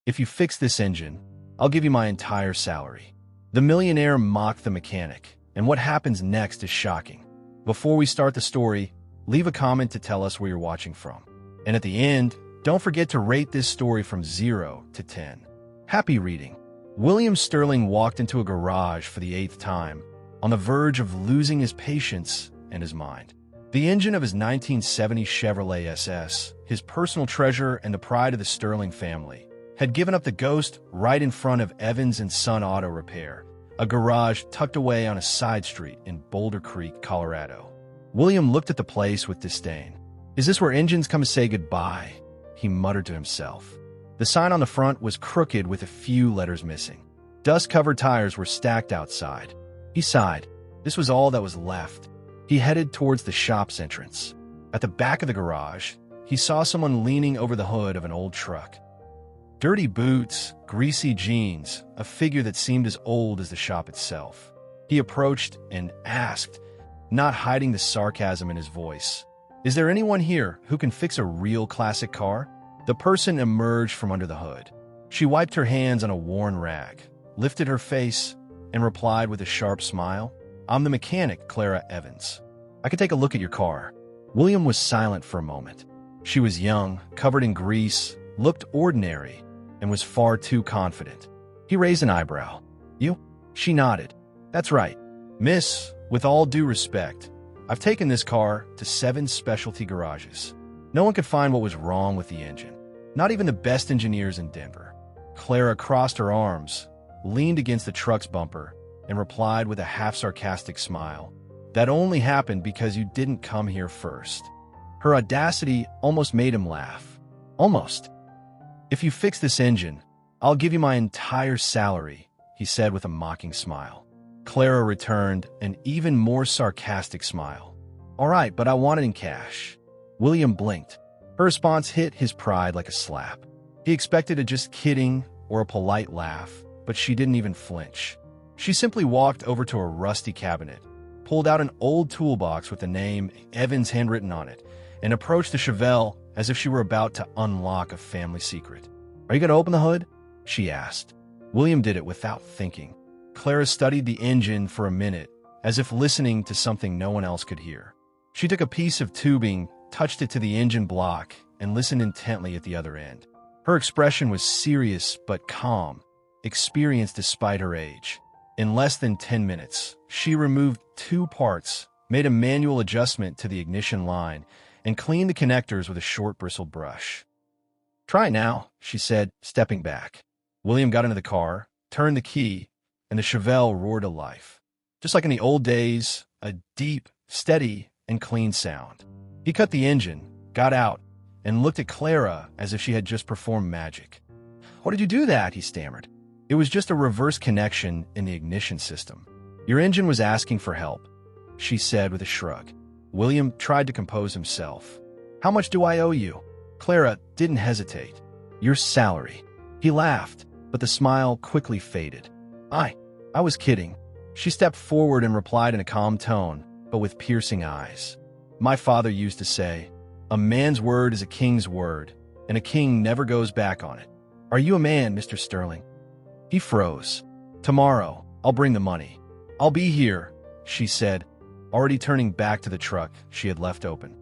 If you fix this engine, I'll give you my entire salary." The millionaire mocked the mechanic, and what happens next is shocking. Before we start the story, leave a comment to tell us where you're watching from. And at the end, don't forget to rate this story from 0 to 10. Happy reading. William Sterling walked into a garage for the 8th time, on the verge of losing his patience and his mind. The engine of his 1970 Chevrolet SS, his personal treasure and the pride of the Sterling family, had given up the ghost right in front of Evans & Son Auto Repair, a garage tucked away on a side street in Boulder Creek, Colorado. William looked at the place with disdain. "Is this where engines come to say goodbye?" he muttered to himself. The sign on the front was crooked with a few letters missing. Dust-covered tires were stacked outside. He sighed. This was all that was left. He headed towards the shop's entrance. At the back of the garage, he saw someone leaning over the hood of an old truck. Dirty boots, greasy jeans, a figure that seemed as old as the shop itself. He approached and asked, not hiding the sarcasm in his voice, "Is there anyone here who can fix a real classic car?" The person emerged from under the hood. She wiped her hands on a worn rag, lifted her face, and replied with a sharp smile, "I'm the mechanic, Clara Evans. I could take a look at your car." William was silent for a moment. She was young, covered in grease, looked ordinary, and was far too confident. He raised an eyebrow. "You?" She nodded. "That's right. Miss, with all due respect, I've taken this car to 7 specialty garages. No one could find what was wrong with the engine. Not even the best engineers in Denver." Clara crossed her arms, leaned against the truck's bumper, and replied with a half-sarcastic smile, "That only happened because you didn't come here first." Her audacity almost made him laugh. Almost. "If you fix this engine, I'll give you my entire salary," he said with a mocking smile. Clara returned an even more sarcastic smile. "All right, but I want it in cash." William blinked. Her response hit his pride like a slap. He expected a "just kidding" or a polite laugh, but she didn't even flinch. She simply walked over to a rusty cabinet, pulled out an old toolbox with the name Evans handwritten on it, and approached the Chevelle as if she were about to unlock a family secret. "Are you going to open the hood?" she asked. William did it without thinking. Clara studied the engine for a minute, as if listening to something no one else could hear. She took a piece of tubing, touched it to the engine block, and listened intently at the other end. Her expression was serious but calm, experienced despite her age. In less than 10 minutes, she removed 2 parts, made a manual adjustment to the ignition line, and cleaned the connectors with a short bristled brush. "Try now," she said, stepping back. William got into the car, turned the key, and the Chevelle roared to life. Just like in the old days, a deep, steady, and clean sound. He cut the engine, got out, and looked at Clara as if she had just performed magic. "How did you do that?" he stammered. "It was just a reverse connection in the ignition system. Your engine was asking for help," she said with a shrug. William tried to compose himself. "How much do I owe you?" Clara didn't hesitate. "Your salary." He laughed, but the smile quickly faded. I was kidding." She stepped forward and replied in a calm tone, but with piercing eyes. "My father used to say, 'A man's word is a king's word, and a king never goes back on it.' Are you a man, Mr. Sterling?" He froze. "Tomorrow, I'll bring the money. I'll be here," she said, already turning back to the truck she had left open.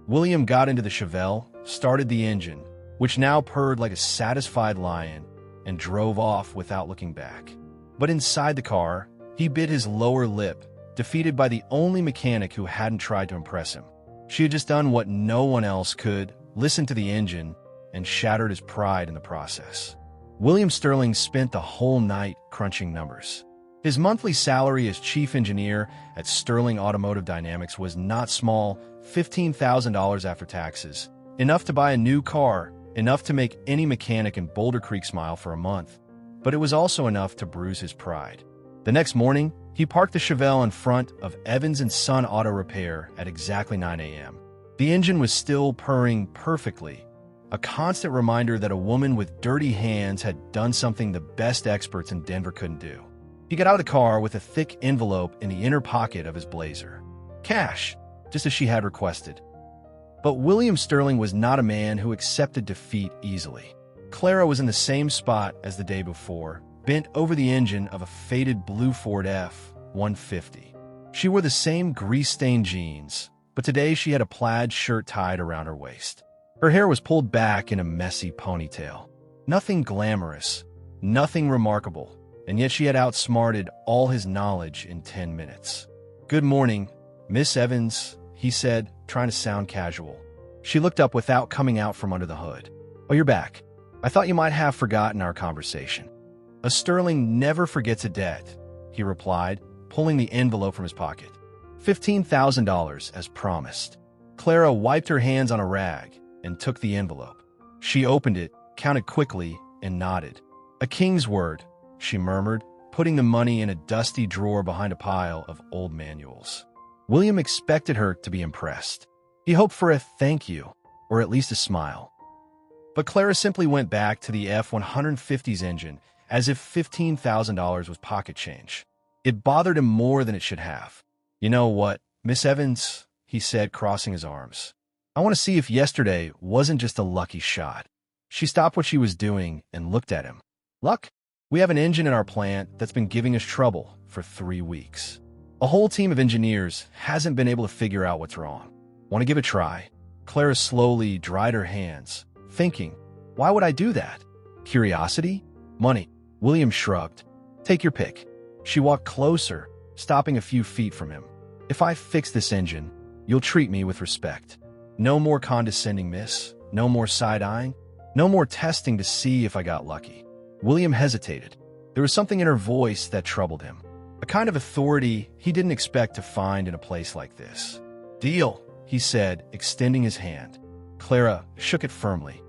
William got into the Chevelle, started the engine, which now purred like a satisfied lion, and drove off without looking back. But inside the car, he bit his lower lip, defeated by the only mechanic who hadn't tried to impress him. She had just done what no one else could, listened to the engine, and shattered his pride in the process. William Sterling spent the whole night crunching numbers. His monthly salary as chief engineer at Sterling Automotive Dynamics was not small, $15,000 after taxes, enough to buy a new car, enough to make any mechanic in Boulder Creek smile for a month. But it was also enough to bruise his pride. The next morning, he parked the Chevelle in front of Evans & Son Auto Repair at exactly 9 a.m. The engine was still purring perfectly, a constant reminder that a woman with dirty hands had done something the best experts in Denver couldn't do. He got out of the car with a thick envelope in the inner pocket of his blazer. Cash, just as she had requested. But William Sterling was not a man who accepted defeat easily. Clara was in the same spot as the day before, bent over the engine of a faded blue Ford F-150. She wore the same grease-stained jeans, but today she had a plaid shirt tied around her waist. Her hair was pulled back in a messy ponytail. Nothing glamorous, nothing remarkable, and yet she had outsmarted all his knowledge in 10 minutes. "Good morning, Miss Evans," he said, trying to sound casual. She looked up without coming out from under the hood. "Oh, you're back. I thought you might have forgotten our conversation." "A Sterling never forgets a debt," he replied, pulling the envelope from his pocket. $15,000, as promised. Clara wiped her hands on a rag and took the envelope. She opened it, counted quickly, and nodded. "A king's word," she murmured, putting the money in a dusty drawer behind a pile of old manuals. William expected her to be impressed. He hoped for a thank you, or at least a smile. But Clara simply went back to the F-150's engine as if $15,000 was pocket change. It bothered him more than it should have. "You know what, Miss Evans," he said, crossing his arms. "I want to see if yesterday wasn't just a lucky shot." She stopped what she was doing and looked at him. "Luck? We have an engine in our plant that's been giving us trouble for 3 weeks. A whole team of engineers hasn't been able to figure out what's wrong. Want to give it a try?" Clara slowly dried her hands, thinking, "Why would I do that? Curiosity? Money?" William shrugged. "Take your pick." She walked closer, stopping a few feet from him. "If I fix this engine, you'll treat me with respect. No more condescending, miss. No more side-eyeing. No more testing to see if I got lucky." William hesitated. There was something in her voice that troubled him, a kind of authority he didn't expect to find in a place like this. "Deal," he said, extending his hand. Clara shook it firmly.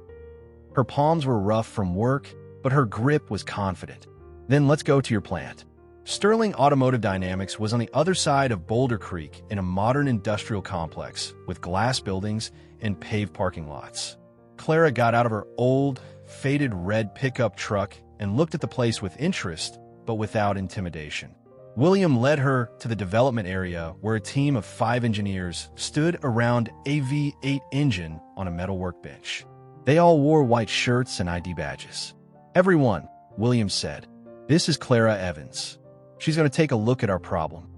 Her palms were rough from work, but her grip was confident. "Then let's go to your plant." Sterling Automotive Dynamics was on the other side of Boulder Creek in a modern industrial complex with glass buildings and paved parking lots. Clara got out of her old, faded red pickup truck and looked at the place with interest, but without intimidation. William led her to the development area where a team of 5 engineers stood around a V8 engine on a metal workbench. They all wore white shirts and ID badges. "Everyone," William said. "This is Clara Evans. She's going to take a look at our problem."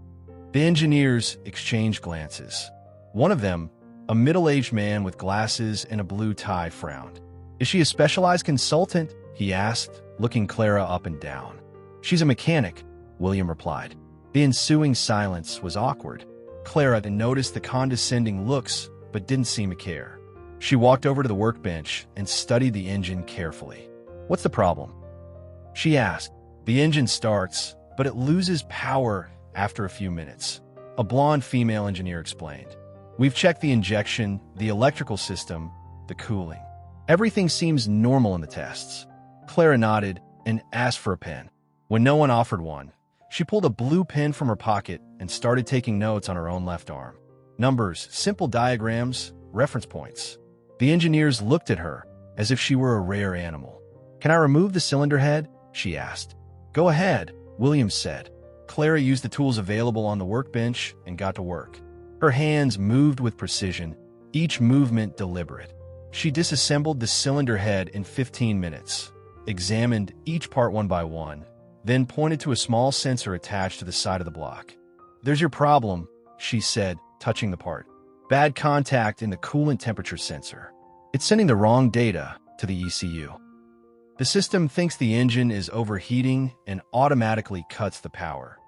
The engineers exchanged glances. One of them, a middle-aged man with glasses and a blue tie, frowned. "Is she a specialized consultant?" he asked, looking Clara up and down. "She's a mechanic," William replied. The ensuing silence was awkward. Clara noticed the condescending looks, but didn't seem to care. She walked over to the workbench and studied the engine carefully. "What's the problem?" she asked. "The engine starts, but it loses power after a few minutes," a blonde female engineer explained. "We've checked the injection, the electrical system, the cooling. Everything seems normal in the tests." Clara nodded and asked for a pen. When no one offered one, she pulled a blue pen from her pocket and started taking notes on her own left arm. Numbers, simple diagrams, reference points. The engineers looked at her as if she were a rare animal. "Can I remove the cylinder head?" she asked. "Go ahead," Williams said. Clara used the tools available on the workbench and got to work. Her hands moved with precision, each movement deliberate. She disassembled the cylinder head in 15 minutes, examined each part one by one, then pointed to a small sensor attached to the side of the block. "There's your problem," she said, touching the part. "Bad contact in the coolant temperature sensor. It's sending the wrong data to the ECU. The system thinks the engine is overheating and automatically cuts the power."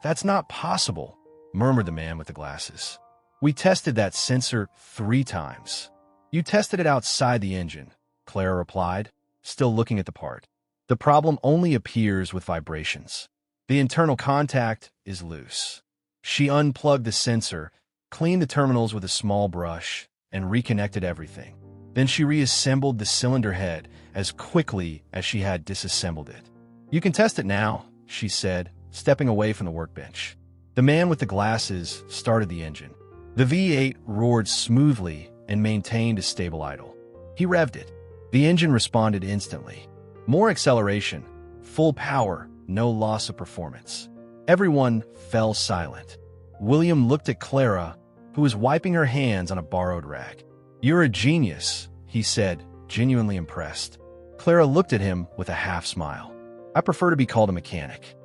"That's not possible," murmured the man with the glasses. "We tested that sensor 3 times. "You tested it outside the engine," Clara replied, still looking at the part. "The problem only appears with vibrations. The internal contact is loose." She unplugged the sensor, cleaned the terminals with a small brush, and reconnected everything. Then she reassembled the cylinder head as quickly as she had disassembled it. "You can test it now," she said, stepping away from the workbench. The man with the glasses started the engine. The V8 roared smoothly and maintained a stable idle. He revved it. The engine responded instantly. More acceleration, full power, no loss of performance. Everyone fell silent. William looked at Clara, who was wiping her hands on a borrowed rag. "You're a genius," he said, genuinely impressed. Clara looked at him with a half-smile. "I prefer to be called a mechanic."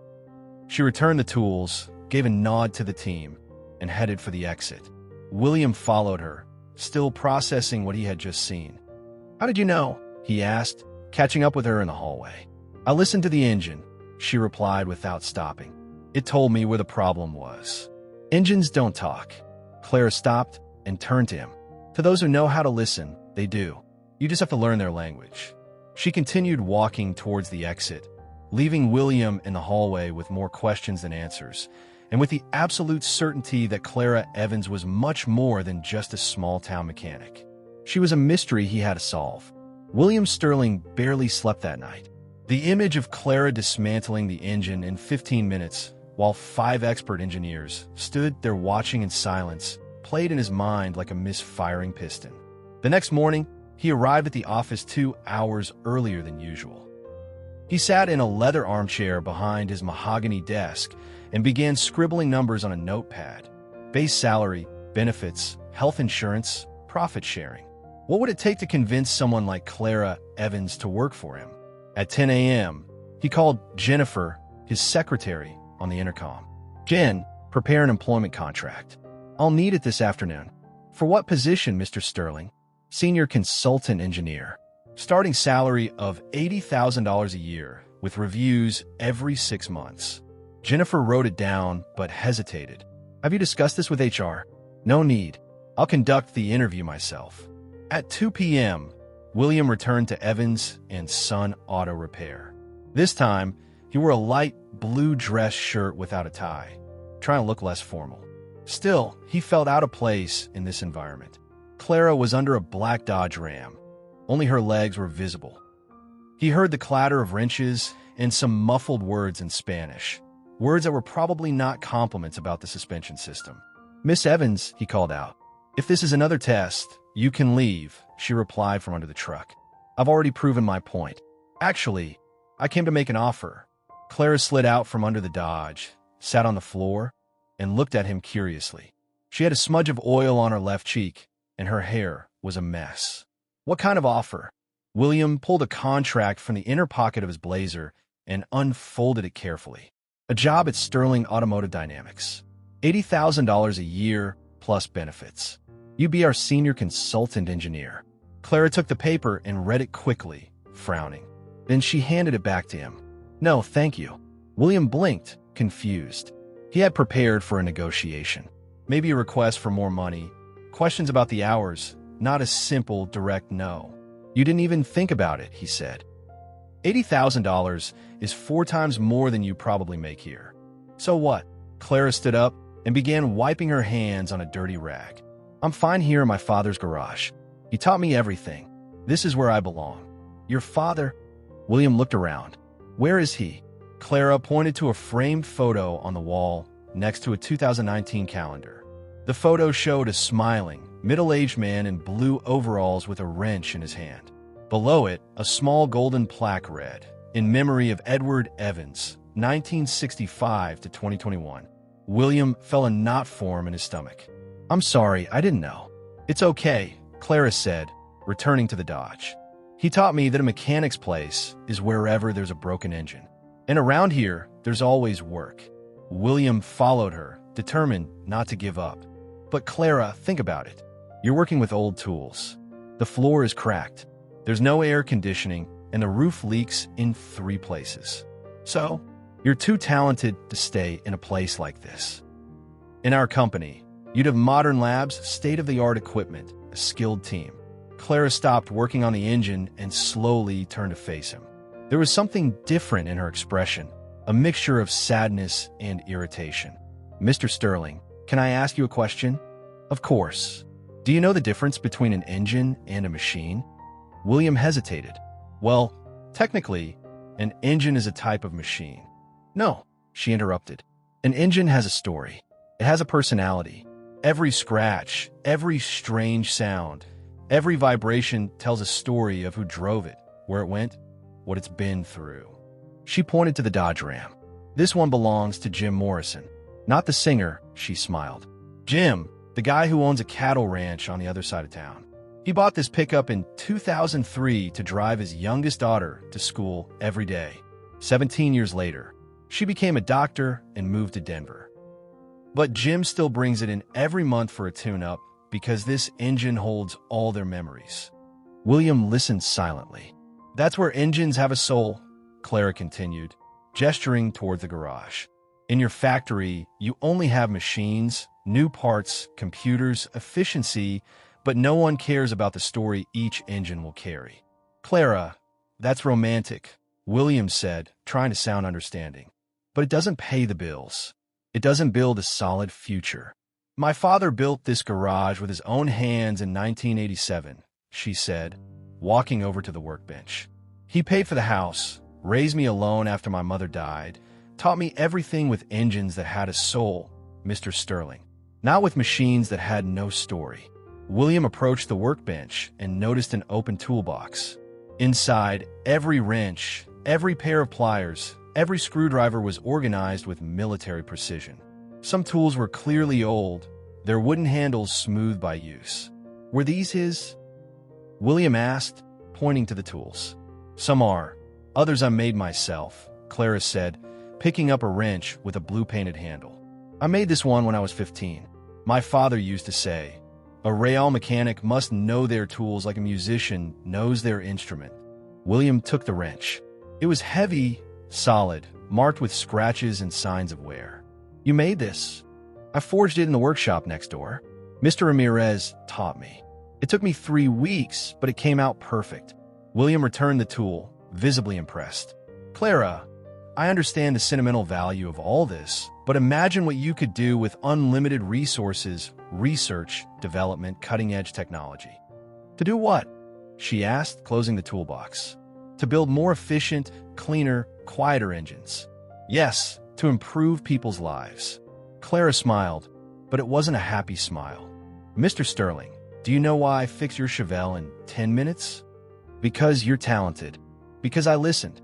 She returned the tools, gave a nod to the team, and headed for the exit. William followed her, still processing what he had just seen. "How did you know?" he asked, catching up with her in the hallway. "I listened to the engine," she replied without stopping. "It told me where the problem was." "Engines don't talk." Clara stopped and turned to him. "To those who know how to listen, they do. You just have to learn their language." She continued walking towards the exit, leaving William in the hallway with more questions than answers, and with the absolute certainty that Clara Evans was much more than just a small-town mechanic. She was a mystery he had to solve. William Sterling barely slept that night. The image of Clara dismantling the engine in 15 minutes, while 5 expert engineers stood there watching in silence, played in his mind like a misfiring piston. The next morning, he arrived at the office 2 hours earlier than usual. He sat in a leather armchair behind his mahogany desk and began scribbling numbers on a notepad. Base salary, benefits, health insurance, profit sharing. What would it take to convince someone like Clara Evans to work for him? At 10 a.m., he called Jennifer, his secretary, on the intercom. "Jen, prepare an employment contract. I'll need it this afternoon." "For what position, Mr. Sterling?" "Senior consultant engineer. Starting salary of $80,000 a year, with reviews every 6 months. Jennifer wrote it down, but hesitated. "Have you discussed this with HR?" "No need. I'll conduct the interview myself." At 2 p.m., William returned to Evans & Son Auto Repair. This time, he wore a light blue dress shirt without a tie, trying to look less formal. Still, he felt out of place in this environment. Clara was under a black Dodge Ram. Only her legs were visible. He heard the clatter of wrenches and some muffled words in Spanish, words that were probably not compliments about the suspension system. "Miss Evans," he called out. "If this is another test, you can leave," she replied from under the truck. "I've already proven my point. Actually, I came to make an offer." Clara slid out from under the Dodge, sat on the floor, and looked at him curiously. She had a smudge of oil on her left cheek, and her hair was a mess. "What kind of offer?" William pulled a contract from the inner pocket of his blazer and unfolded it carefully. "A job at Sterling Automotive Dynamics. $80,000 a year plus benefits. You'd be our senior consultant engineer." Clara took the paper and read it quickly, frowning. Then she handed it back to him. "No, thank you." William blinked, confused. He had prepared for a negotiation. Maybe a request for more money, questions about the hours, not a simple, direct no. "You didn't even think about it," he said. $80,000 is 4 times more than you probably make here. "So what?" Clara stood up and began wiping her hands on a dirty rag. "I'm fine here in my father's garage. He taught me everything. This is where I belong." "Your father?" William looked around. "Where is he?" Clara pointed to a framed photo on the wall next to a 2019 calendar. The photo showed a smiling, middle-aged man in blue overalls with a wrench in his hand. Below it, a small golden plaque read, "In memory of Edward Evans, 1965 to 2021. William felt a knot form in his stomach. "I'm sorry, I didn't know." "It's okay," Clara said, returning to the Dodge. "He taught me that a mechanic's place is wherever there's a broken engine. And around here, there's always work." William followed her, determined not to give up. "But Clara, think about it. You're working with old tools. The floor is cracked. There's no air conditioning, and the roof leaks in 3 places. So, you're too talented to stay in a place like this. In our company, you'd have modern labs, state-of-the-art equipment, a skilled team." Clara stopped working on the engine and slowly turned to face him. There was something different in her expression, a mixture of sadness and irritation. "Mr. Sterling, can I ask you a question?" "Of course. Do you know the difference between an engine and a machine?" William hesitated. "Well, technically, an engine is a type of machine." "No," she interrupted. "An engine has a story. It has a personality. Every scratch, every strange sound, every vibration tells a story of who drove it, where it went, what it's been through." She pointed to the Dodge Ram. "This one belongs to Jim Morrison. Not the singer," she smiled. "Jim, the guy who owns a cattle ranch on the other side of town. He bought this pickup in 2003 to drive his youngest daughter to school every day. 17 years later, she became a doctor and moved to Denver. But Jim still brings it in every month for a tune-up because this engine holds all their memories. William listened silently. That's where engines have a soul, Clara continued, gesturing toward the garage. In your factory, you only have machines, new parts, computers, efficiency, but no one cares about the story each engine will carry. Clara, that's romantic, William said, trying to sound understanding. But it doesn't pay the bills. It doesn't build a solid future. My father built this garage with his own hands in 1987, she said, walking over to the workbench. He paid for the house, raised me alone after my mother died, taught me everything with engines that had a soul, Mr. Sterling, not with machines that had no story. William approached the workbench and noticed an open toolbox. Inside, every wrench, every pair of pliers, every screwdriver was organized with military precision. Some tools were clearly old, their wooden handles smoothed by use. Were these his? William asked, pointing to the tools. Some are. Others I made myself, Clara said, picking up a wrench with a blue-painted handle. I made this one when I was 15. My father used to say, a rail mechanic must know their tools like a musician knows their instrument. William took the wrench. It was heavy, solid, marked with scratches and signs of wear. You made this? I forged it in the workshop next door. Mr. Ramirez taught me. It took me 3 weeks, but it came out perfect. William returned the tool, visibly impressed. Clara, I understand the sentimental value of all this, but imagine what you could do with unlimited resources, research, development, cutting-edge technology. To do what? She asked, closing the toolbox. To build more efficient, cleaner, quieter engines. Yes, to improve people's lives. Clara smiled, but it wasn't a happy smile. Mr. Sterling, do you know why I fixed your Chevelle in 10 minutes? Because you're talented. Because I listened.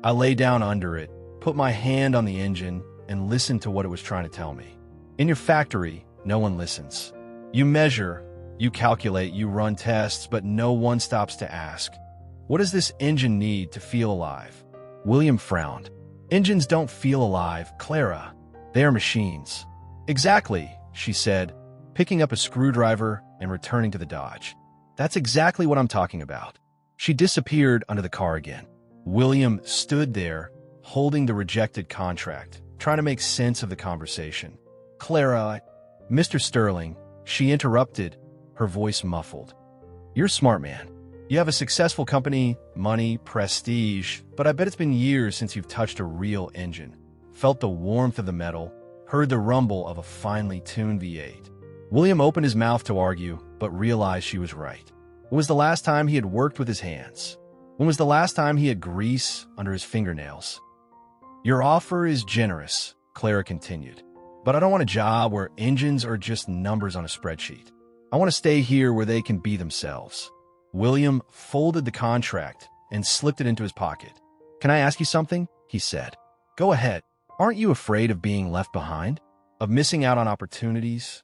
I lay down under it, put my hand on the engine, and listened to what it was trying to tell me. In your factory, no one listens. You measure, you calculate, you run tests, but no one stops to ask, what does this engine need to feel alive? William frowned. Engines don't feel alive, Clara. They are machines. Exactly, she said, picking up a screwdriver and returning to the Dodge. That's exactly what I'm talking about. She disappeared under the car again. William stood there, holding the rejected contract, trying to make sense of the conversation. Clara, Mr. Sterling, she interrupted, her voice muffled. You're a smart man. You have a successful company, money, prestige, but I bet it's been years since you've touched a real engine, felt the warmth of the metal, heard the rumble of a finely tuned V8. William opened his mouth to argue, but realized she was right. When was the last time he had worked with his hands? When was the last time he had grease under his fingernails? Your offer is generous, Clara continued, but I don't want a job where engines are just numbers on a spreadsheet. I want to stay here where they can be themselves. William folded the contract and slipped it into his pocket. Can I ask you something? He said. Go ahead. Aren't you afraid of being left behind? Of missing out on opportunities?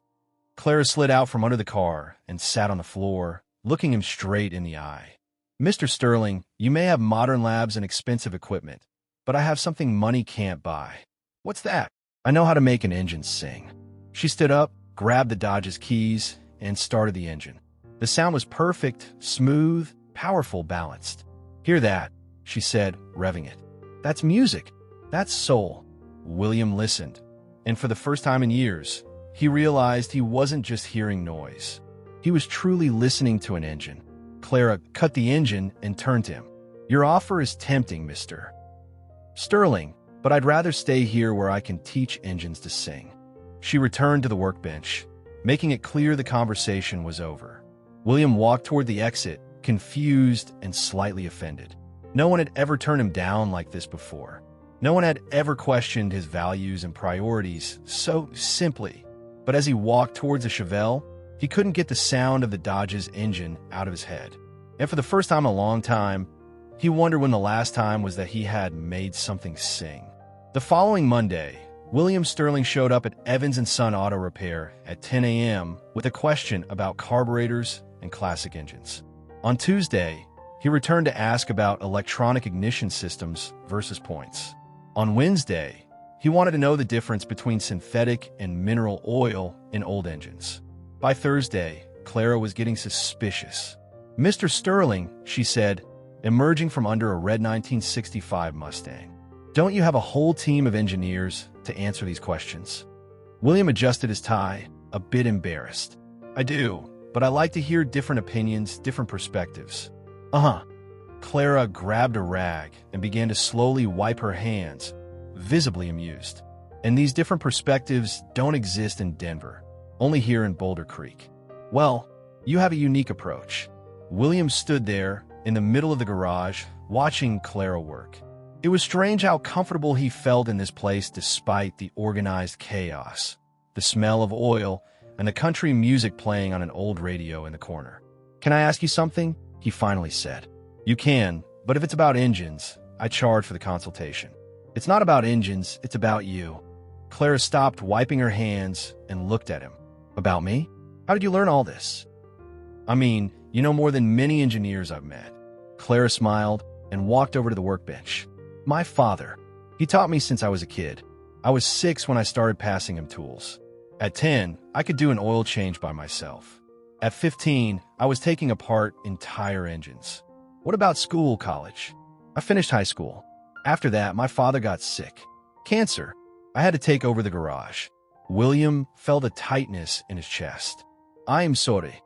Clara slid out from under the car and sat on the floor, looking him straight in the eye. Mr. Sterling, you may have modern labs and expensive equipment, but I have something money can't buy. What's that? I know how to make an engine sing. She stood up, grabbed the Dodge's keys, and started the engine. The sound was perfect, smooth, powerful, balanced. Hear that, she said, revving it. That's music. That's soul. William listened, and for the first time in years, he realized he wasn't just hearing noise. He was truly listening to an engine. Clara cut the engine and turned to him. Your offer is tempting, Mr. Sterling, but I'd rather stay here where I can teach engines to sing. She returned to the workbench, making it clear the conversation was over. William walked toward the exit, confused and slightly offended. No one had ever turned him down like this before. No one had ever questioned his values and priorities so simply. But as he walked towards the Chevelle, he couldn't get the sound of the Dodge's engine out of his head. And for the first time in a long time, he wondered when the last time was that he had made something sing. The following Monday, William Sterling showed up at Evans & Son Auto Repair at 10 a.m. with a question about carburetors, and classic engines. On Tuesday, he returned to ask about electronic ignition systems versus points. On Wednesday, he wanted to know the difference between synthetic and mineral oil in old engines. By Thursday, Clara was getting suspicious. "Mr. Sterling," she said, emerging from under a red 1965 Mustang, "don't you have a whole team of engineers to answer these questions?" William adjusted his tie, a bit embarrassed. "I do, but I like to hear different opinions, different perspectives." "Uh-huh." Clara grabbed a rag and began to slowly wipe her hands, visibly amused. "And these different perspectives don't exist in Denver, only here in Boulder Creek." "Well, you have a unique approach." William stood there in the middle of the garage, watching Clara work. It was strange how comfortable he felt in this place despite the organized chaos, the smell of oil, and the country music playing on an old radio in the corner. "Can I ask you something?" he finally said. "You can, but if it's about engines, I charge for the consultation." "It's not about engines, it's about you." Clara stopped wiping her hands and looked at him. "About me? How did you learn all this?" "I mean, you know more than many engineers I've met." Clara smiled and walked over to the workbench. "My father. He taught me since I was a kid. I was 6 when I started passing him tools. At 10, I could do an oil change by myself. At 15, I was taking apart entire engines. What about school, college? I finished high school. After that, my father got sick. Cancer. I had to take over the garage." William felt a tightness in his chest. "I am sorry."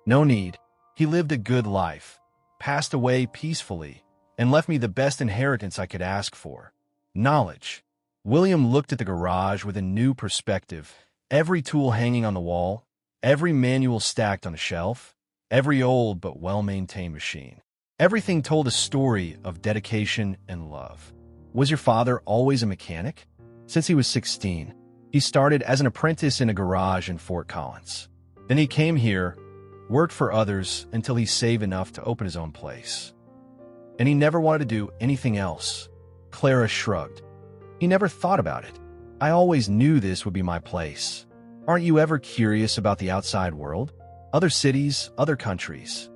"No need. He lived a good life, passed away peacefully, and left me the best inheritance I could ask for. Knowledge." William looked at the garage with a new perspective. Every tool hanging on the wall, every manual stacked on a shelf, every old but well-maintained machine. Everything told a story of dedication and love. "Was your father always a mechanic?" "Since he was 16. He started as an apprentice in a garage in Fort Collins. Then he came here, worked for others until he saved enough to open his own place. And he never wanted to do anything else." Clara shrugged. "He never thought about it. I always knew this would be my place." "Aren't you ever curious about the outside world? Other cities, other countries?"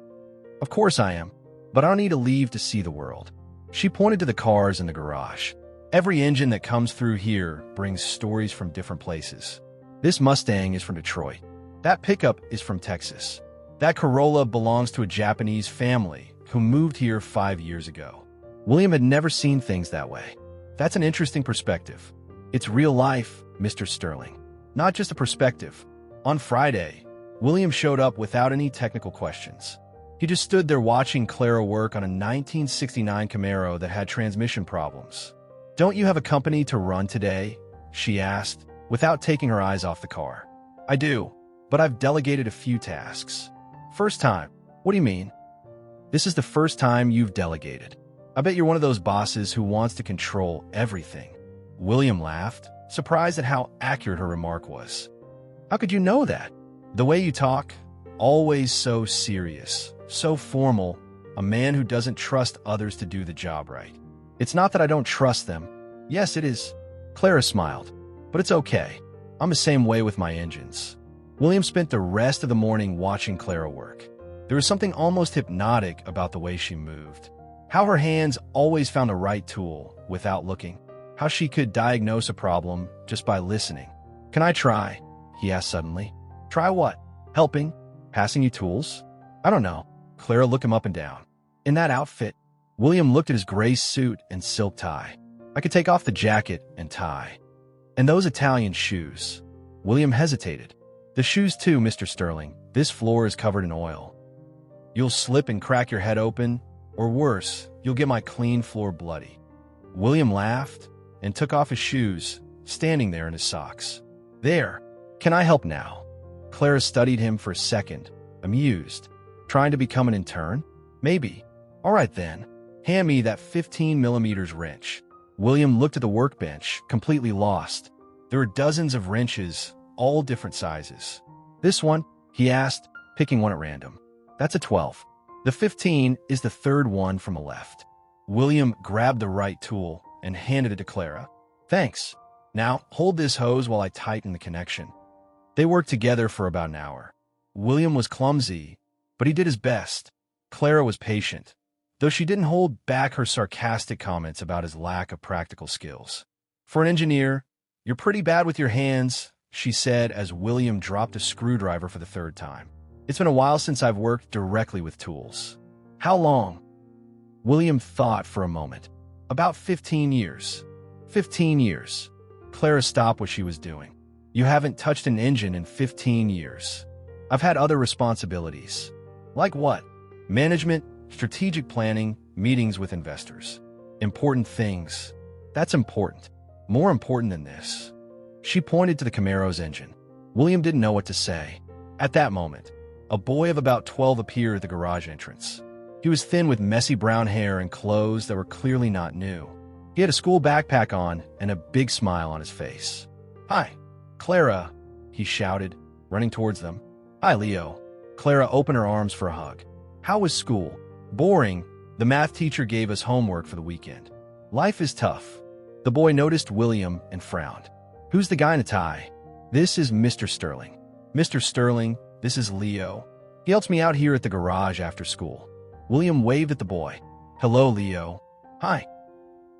"Of course I am, but I don't need to leave to see the world." She pointed to the cars in the garage. "Every engine that comes through here brings stories from different places. This Mustang is from Detroit. That pickup is from Texas. That Corolla belongs to a Japanese family who moved here 5 years ago." William had never seen things that way. "That's an interesting perspective. It's real life, Mr. Sterling, not just a perspective." On Friday, William showed up without any technical questions. He just stood there watching Clara work on a 1969 Camaro that had transmission problems. "Don't you have a company to run today?" she asked, without taking her eyes off the car. "I do, but I've delegated a few tasks." "First time? What do you mean?" "This is the first time you've delegated. I bet you're one of those bosses who wants to control everything." William laughed, surprised at how accurate her remark was. "How could you know that?" "The way you talk, always so serious, so formal, a man who doesn't trust others to do the job right." "It's not that I don't trust them." "Yes, it is." Clara smiled. "But it's okay. I'm the same way with my engines." William spent the rest of the morning watching Clara work. There was something almost hypnotic about the way she moved. How her hands always found the right tool without looking. How she could diagnose a problem just by listening. "Can I try?" he asked suddenly. "Try what? Helping? Passing you tools?" "I don't know." Clara looked him up and down. "In that outfit?" William looked at his gray suit and silk tie. "I could take off the jacket and tie." "And those Italian shoes." William hesitated. "The shoes too, Mr. Sterling. This floor is covered in oil. You'll slip and crack your head open, or worse, you'll get my clean floor bloody." William laughed and took off his shoes, standing there in his socks. "There. Can I help now?" Clara studied him for a second, amused. "Trying to become an intern? Maybe. All right then. Hand me that 15mm wrench." William looked at the workbench, completely lost. There were dozens of wrenches, all different sizes. "This one?" he asked, picking one at random. "That's a 12. The 15 is the third one from the left." William grabbed the right tool and handed it to Clara. "Thanks. Now, hold this hose while I tighten the connection." They worked together for about an hour. William was clumsy, but he did his best. Clara was patient, though she didn't hold back her sarcastic comments about his lack of practical skills. For an engineer, you're pretty bad with your hands, she said as William dropped a screwdriver for the third time. It's been a while since I've worked directly with tools. How long? William thought for a moment. About 15 years. 15 years. Clara stopped what she was doing. You haven't touched an engine in 15 years. I've had other responsibilities. Like what? Management, strategic planning, meetings with investors. Important things. That's important. More important than this. She pointed to the Camaro's engine. William didn't know what to say. At that moment, a boy of about 12 appeared at the garage entrance. He was thin with messy brown hair and clothes that were clearly not new. He had a school backpack on and a big smile on his face. Hi, Clara, he shouted, running towards them. Hi, Leo. Clara opened her arms for a hug. How was school? Boring. The math teacher gave us homework for the weekend. Life is tough. The boy noticed William and frowned. Who's the guy in a tie? This is Mr. Sterling. Mr. Sterling, this is Leo. He helps me out here at the garage after school. William waved at the boy. Hello, Leo. Hi.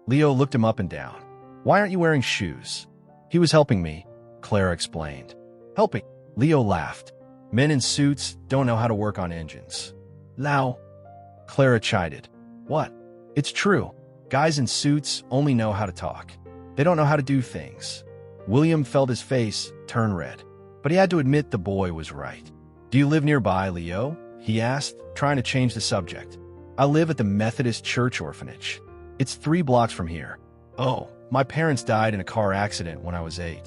Leo looked him up and down. Why aren't you wearing shoes? He was helping me, Clara explained. Helping? Leo laughed. Men in suits don't know how to work on engines. Now, Clara chided. What? It's true. Guys in suits only know how to talk. They don't know how to do things. William felt his face turn red, but he had to admit the boy was right. Do you live nearby, Leo? He asked, trying to change the subject. I live at the Methodist Church Orphanage. It's 3 blocks from here. Oh, my parents died in a car accident when I was 8.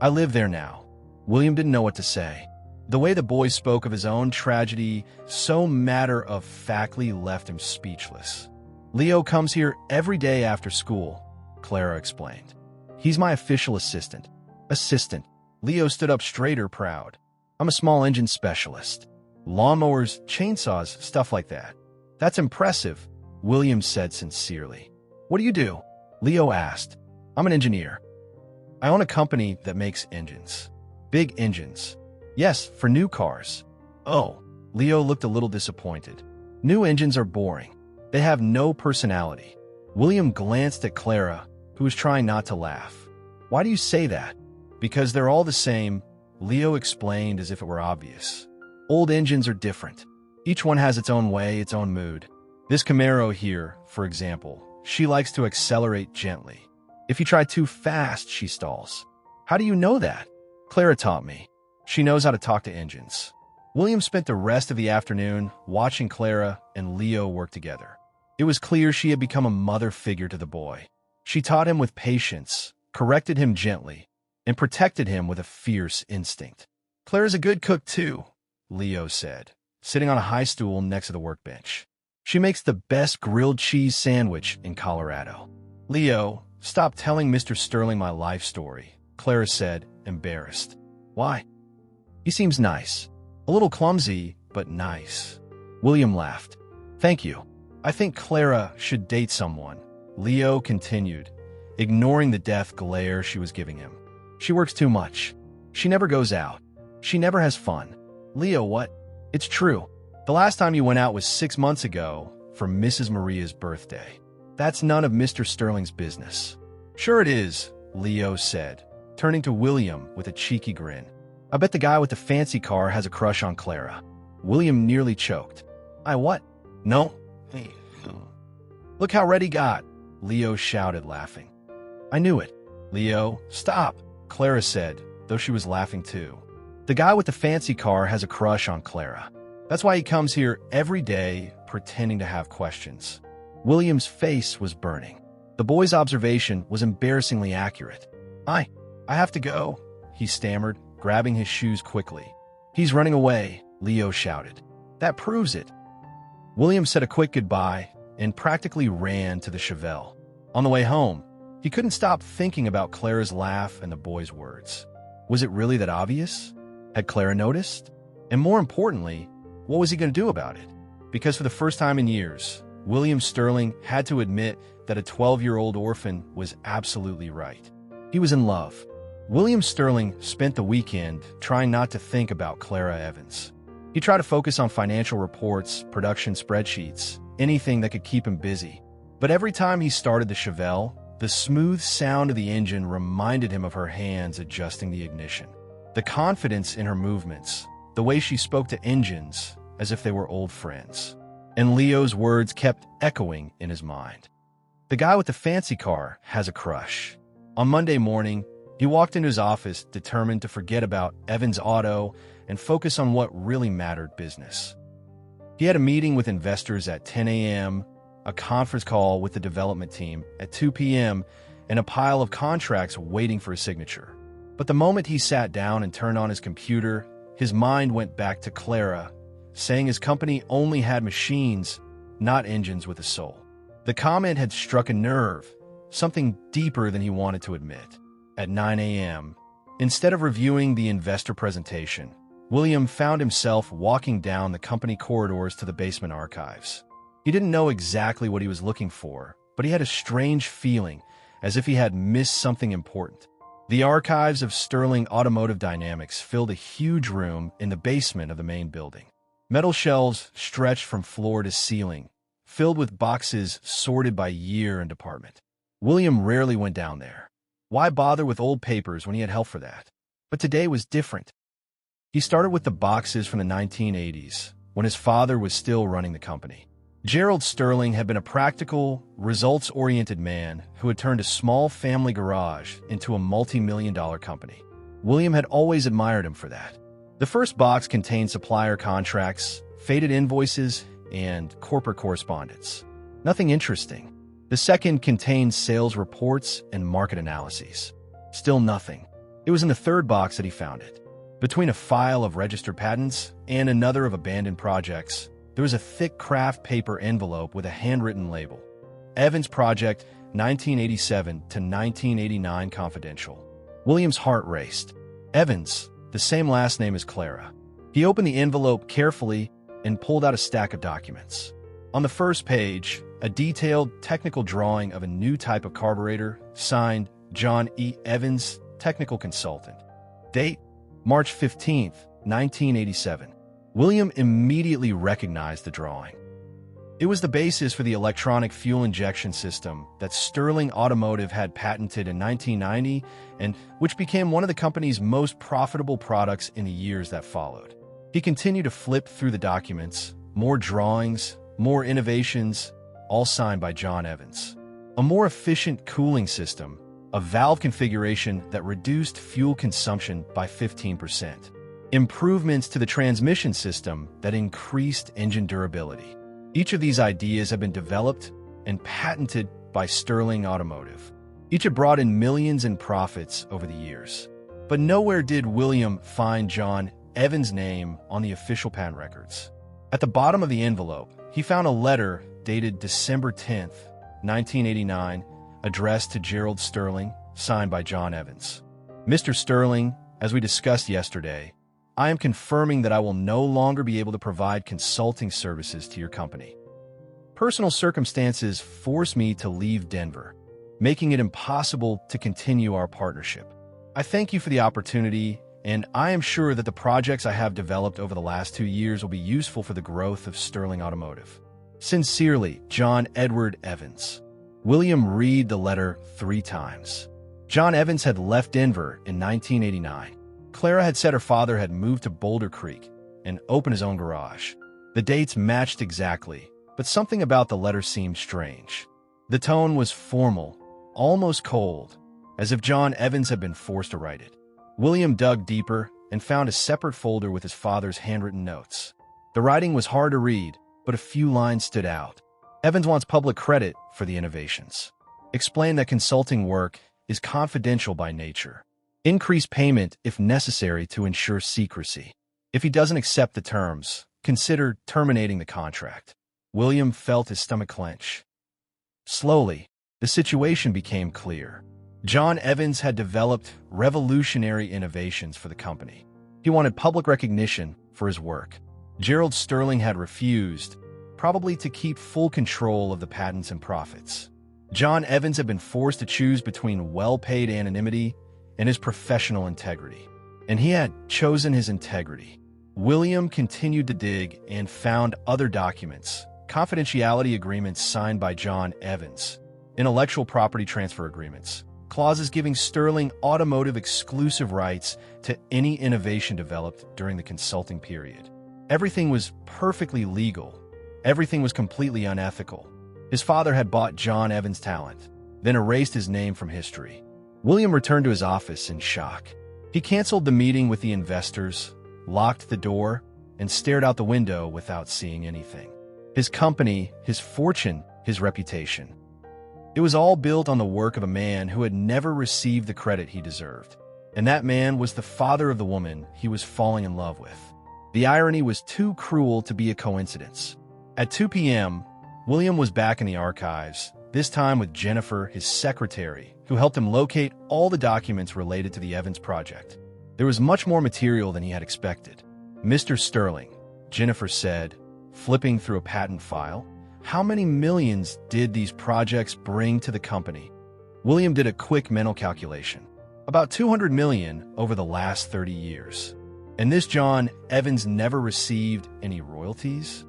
I live there now. William didn't know what to say. The way the boy spoke of his own tragedy so matter-of-factly left him speechless. Leo comes here every day after school, Clara explained. He's my official assistant. Assistant. Leo stood up straighter, proud. I'm a small engine specialist. Lawnmowers, chainsaws, stuff like that. That's impressive, William said sincerely. What do you do? Leo asked. I'm an engineer. I own a company that makes engines. Big engines. Yes, for new cars. Oh, Leo looked a little disappointed. New engines are boring. They have no personality. William glanced at Clara, who was trying not to laugh. Why do you say that? Because they're all the same, Leo explained as if it were obvious. Old engines are different. Each one has its own way, its own mood. This Camaro here, for example, she likes to accelerate gently. If you try too fast, she stalls. How do you know that? Clara taught me. She knows how to talk to engines. William spent the rest of the afternoon watching Clara and Leo work together. It was clear she had become a mother figure to the boy. She taught him with patience, corrected him gently, and protected him with a fierce instinct. Clara's a good cook too, Leo said, sitting on a high stool next to the workbench. She makes the best grilled cheese sandwich in Colorado. Leo, stop telling Mr. Sterling my life story, Clara said, embarrassed. Why? He seems nice. A little clumsy, but nice. William laughed. Thank you. I think Clara should date someone, Leo continued, ignoring the death glare she was giving him. She works too much. She never goes out. She never has fun. Leo, what? It's true. The last time you went out was 6 months ago for Mrs. Maria's birthday. That's none of Mr. Sterling's business. Sure it is, Leo said, turning to William with a cheeky grin. I bet the guy with the fancy car has a crush on Clara. William nearly choked. I what? No? Look how red he got, Leo shouted, laughing. I knew it. Leo, stop, Clara said, though she was laughing too. The guy with the fancy car has a crush on Clara. That's why he comes here every day pretending to have questions. William's face was burning. The boy's observation was embarrassingly accurate. I have to go, he stammered, grabbing his shoes quickly. He's running away, Leo shouted. That proves it. William said a quick goodbye and practically ran to the Chevelle. On the way home, he couldn't stop thinking about Clara's laugh and the boy's words. Was it really that obvious? Had Clara noticed? And more importantly, what was he going to do about it? Because for the first time in years, William Sterling had to admit that a 12-year-old orphan was absolutely right. He was in love. William Sterling spent the weekend trying not to think about Clara Evans. He tried to focus on financial reports, production spreadsheets, anything that could keep him busy. But every time he started the Chevelle, the smooth sound of the engine reminded him of her hands adjusting the ignition. The confidence in her movements, the way she spoke to engines as if they were old friends. And Leo's words kept echoing in his mind. The guy with the fancy car has a crush. On Monday morning, he walked into his office determined to forget about Evan's auto and focus on what really mattered: business. He had a meeting with investors at 10 a.m., a conference call with the development team at 2 p.m., and a pile of contracts waiting for his signature. But the moment he sat down and turned on his computer, his mind went back to Clara, saying his company only had machines, not engines with a soul. The comment had struck a nerve, something deeper than he wanted to admit. At 9 a.m., instead of reviewing the investor presentation, William found himself walking down the company corridors to the basement archives. He didn't know exactly what he was looking for, but he had a strange feeling, as if he had missed something important. The archives of Sterling Automotive Dynamics filled a huge room in the basement of the main building. Metal shelves stretched from floor to ceiling, filled with boxes sorted by year and department. William rarely went down there. Why bother with old papers when he had help for that? But today was different. He started with the boxes from the 1980s, when his father was still running the company. Gerald Sterling had been a practical, results-oriented man who had turned a small family garage into a multi-million-dollar company. William had always admired him for that. The first box contained supplier contracts, faded invoices, and corporate correspondence. Nothing interesting. The second contained sales reports and market analyses. Still nothing. It was in the third box that he found it. Between a file of registered patents and another of abandoned projects, there was a thick craft paper envelope with a handwritten label. Evans Project, 1987 to 1989 Confidential. William's heart raced. Evans, the same last name as Clara. He opened the envelope carefully and pulled out a stack of documents. On the first page, a detailed technical drawing of a new type of carburetor, signed John E. Evans, Technical Consultant. Date, March 15, 1987. William immediately recognized the drawing. It was the basis for the electronic fuel injection system that Sterling Automotive had patented in 1990 and which became one of the company's most profitable products in the years that followed. He continued to flip through the documents, more drawings, more innovations, all signed by John Evans. A more efficient cooling system, a valve configuration that reduced fuel consumption by 15%. Improvements to the transmission system that increased engine durability. Each of these ideas have been developed and patented by Sterling Automotive. Each had brought in millions in profits over the years. But nowhere did William find John Evans' name on the official patent records. At the bottom of the envelope, he found a letter dated December 10th, 1989, addressed to Gerald Sterling, signed by John Evans. Mr. Sterling, as we discussed yesterday, I am confirming that I will no longer be able to provide consulting services to your company. Personal circumstances forced me to leave Denver, making it impossible to continue our partnership. I thank you for the opportunity, and I am sure that the projects I have developed over the last 2 years will be useful for the growth of Sterling Automotive. Sincerely, John Edward Evans. William read the letter 3 times. John Evans had left Denver in 1989. Clara had said her father had moved to Boulder Creek and opened his own garage. The dates matched exactly, but something about the letter seemed strange. The tone was formal, almost cold, as if John Evans had been forced to write it. William dug deeper and found a separate folder with his father's handwritten notes. The writing was hard to read, but a few lines stood out. Evans wants public credit for the innovations. Explain that consulting work is confidential by nature. Increase payment if necessary to ensure secrecy. If he doesn't accept the terms, consider terminating the contract. William felt his stomach clench. Slowly, the situation became clear. John Evans had developed revolutionary innovations for the company. He wanted public recognition for his work. Gerald Sterling had refused, probably to keep full control of the patents and profits. John Evans had been forced to choose between well-paid anonymity and his professional integrity. And he had chosen his integrity. William continued to dig and found other documents, confidentiality agreements signed by John Evans, intellectual property transfer agreements, clauses giving Sterling Automotive exclusive rights to any innovation developed during the consulting period. Everything was perfectly legal. Everything was completely unethical. His father had bought John Evans' talent, then erased his name from history. William returned to his office in shock. He canceled the meeting with the investors, locked the door, and stared out the window without seeing anything. His company, his fortune, his reputation. It was all built on the work of a man who had never received the credit he deserved. And that man was the father of the woman he was falling in love with. The irony was too cruel to be a coincidence. At 2 p.m., William was back in the archives, this time with Jennifer, his secretary, who helped him locate all the documents related to the Evans project. There was much more material than he had expected. "Mr. Sterling," Jennifer said, flipping through a patent file, "how many millions did these projects bring to the company?" William did a quick mental calculation. About 200 million over the last 30 years. And this John Evans never received any royalties?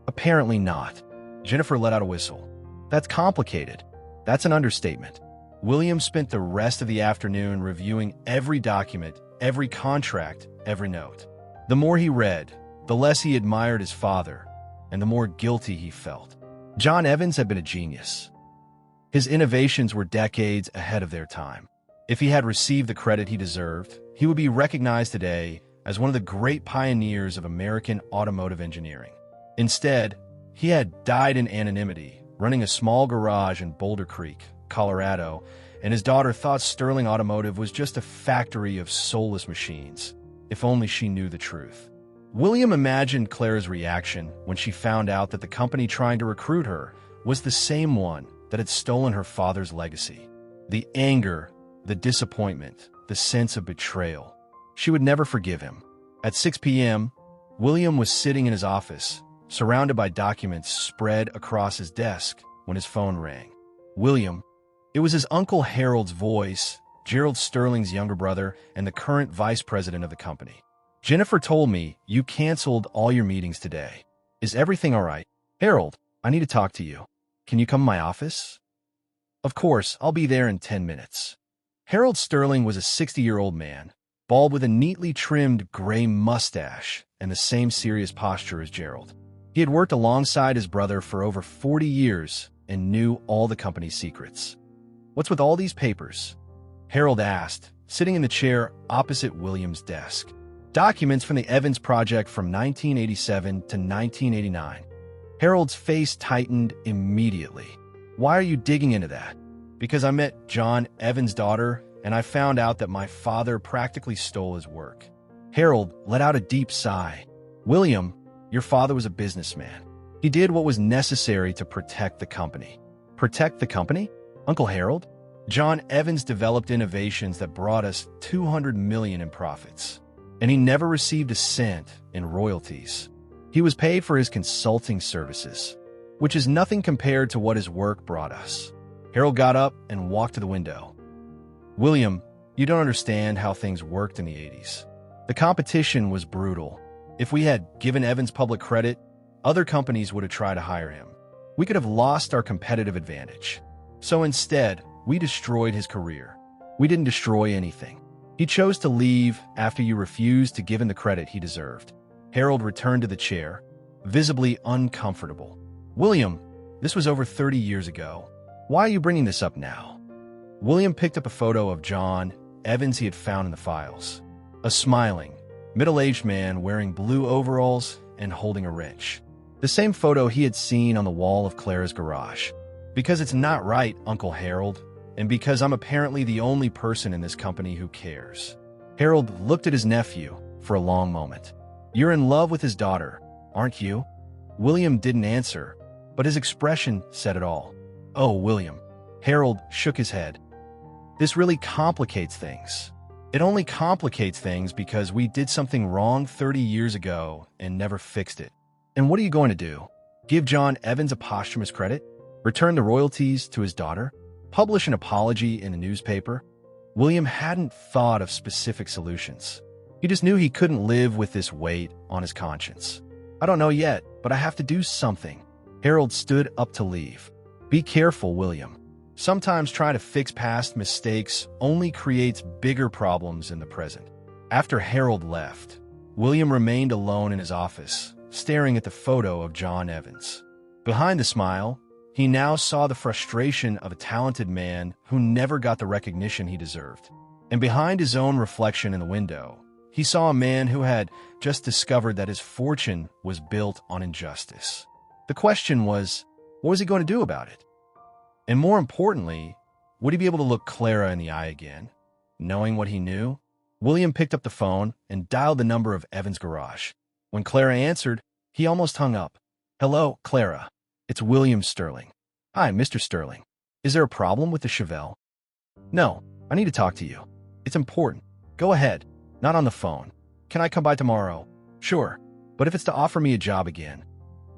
Apparently not. Jennifer let out a whistle. That's complicated. That's an understatement. William spent the rest of the afternoon reviewing every document, every contract, every note. The more he read, the less he admired his father, and the more guilty he felt. John Evans had been a genius. His innovations were decades ahead of their time. If he had received the credit he deserved, he would be recognized today as one of the great pioneers of American automotive engineering. Instead, he had died in anonymity, running a small garage in Boulder Creek, Colorado, and his daughter thought Sterling Automotive was just a factory of soulless machines. If only she knew the truth. William imagined Clara's reaction when she found out that the company trying to recruit her was the same one that had stolen her father's legacy. The anger, the disappointment, the sense of betrayal. She would never forgive him. At 6 p.m., William was sitting in his office, surrounded by documents spread across his desk, when his phone rang. "William." It was his Uncle Harold's voice, Gerald Sterling's younger brother and the current vice president of the company. "Jennifer told me you canceled all your meetings today. Is everything all right?" "Harold, I need to talk to you. Can you come to my office?" "Of course, I'll be there in 10 minutes. Harold Sterling was a 60-year-old man, bald with a neatly trimmed gray mustache and the same serious posture as Gerald. He had worked alongside his brother for over 40 years and knew all the company's secrets. "What's with all these papers?" Harold asked, sitting in the chair opposite William's desk. "Documents from the Evans project from 1987 to 1989. Harold's face tightened immediately. "Why are you digging into that?" "Because I met John Evans' daughter, and I found out that my father practically stole his work." Harold let out a deep sigh. "William, your father was a businessman. He did what was necessary to protect the company." "Protect the company? Uncle Harold?" "John Evans developed innovations that brought us 200 million in profits, and he never received a cent in royalties. He was paid for his consulting services, which is nothing compared to what his work brought us." Harold got up and walked to the window. "William, you don't understand how things worked in the 80s. The competition was brutal. If we had given Evans public credit, other companies would have tried to hire him. We could have lost our competitive advantage. So instead, we destroyed his career. We didn't destroy anything. He chose to leave after you refused to give him the credit he deserved." Harold returned to the chair, visibly uncomfortable. "William, this was over 30 years ago. Why are you bringing this up now?" William picked up a photo of John Evans he had found in the files. A smiling, middle-aged man wearing blue overalls and holding a wrench. The same photo he had seen on the wall of Clara's garage. "Because it's not right, Uncle Harold, and because I'm apparently the only person in this company who cares." Harold looked at his nephew for a long moment. "You're in love with his daughter, aren't you?" William didn't answer, but his expression said it all. "Oh, William." Harold shook his head. "This really complicates things. It only complicates things because we did something wrong 30 years ago and never fixed it. And what are you going to do? Give John Evans a posthumous credit? Return the royalties to his daughter? Publish an apology in the newspaper?" William hadn't thought of specific solutions. He just knew he couldn't live with this weight on his conscience. I don't know yet, but I have to do something. Harold stood up to leave. Be careful, William. Sometimes trying to fix past mistakes only creates bigger problems in the present. After Harold left, William remained alone in his office, staring at the photo of John Evans. Behind the smile, he now saw the frustration of a talented man who never got the recognition he deserved. And behind his own reflection in the window, he saw a man who had just discovered that his fortune was built on injustice. The question was, what was he going to do about it? And more importantly, would he be able to look Clara in the eye again? Knowing what he knew, William picked up the phone and dialed the number of Evans' garage. When Clara answered, he almost hung up. Hello, Clara. It's William Sterling. Hi, Mr. Sterling. Is there a problem with the Chevelle? No, I need to talk to you. It's important. Go ahead. Not on the phone. Can I come by tomorrow? Sure, but if it's to offer me a job again.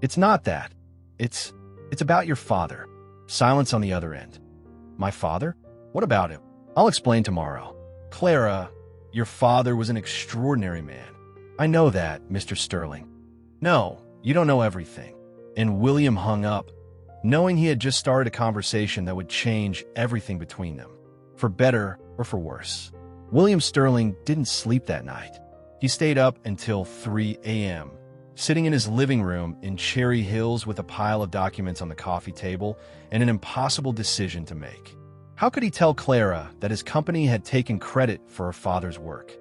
It's not that. It's about your father. Silence on the other end. My father? What about him? I'll explain tomorrow. Clara, your father was an extraordinary man. I know that, Mr. Sterling. No, you don't know everything. And William hung up, knowing he had just started a conversation that would change everything between them, for better or for worse. William Sterling didn't sleep that night. He stayed up until 3 a.m., sitting in his living room in Cherry Hills with a pile of documents on the coffee table and an impossible decision to make. How could he tell Clara that his company had taken credit for her father's work?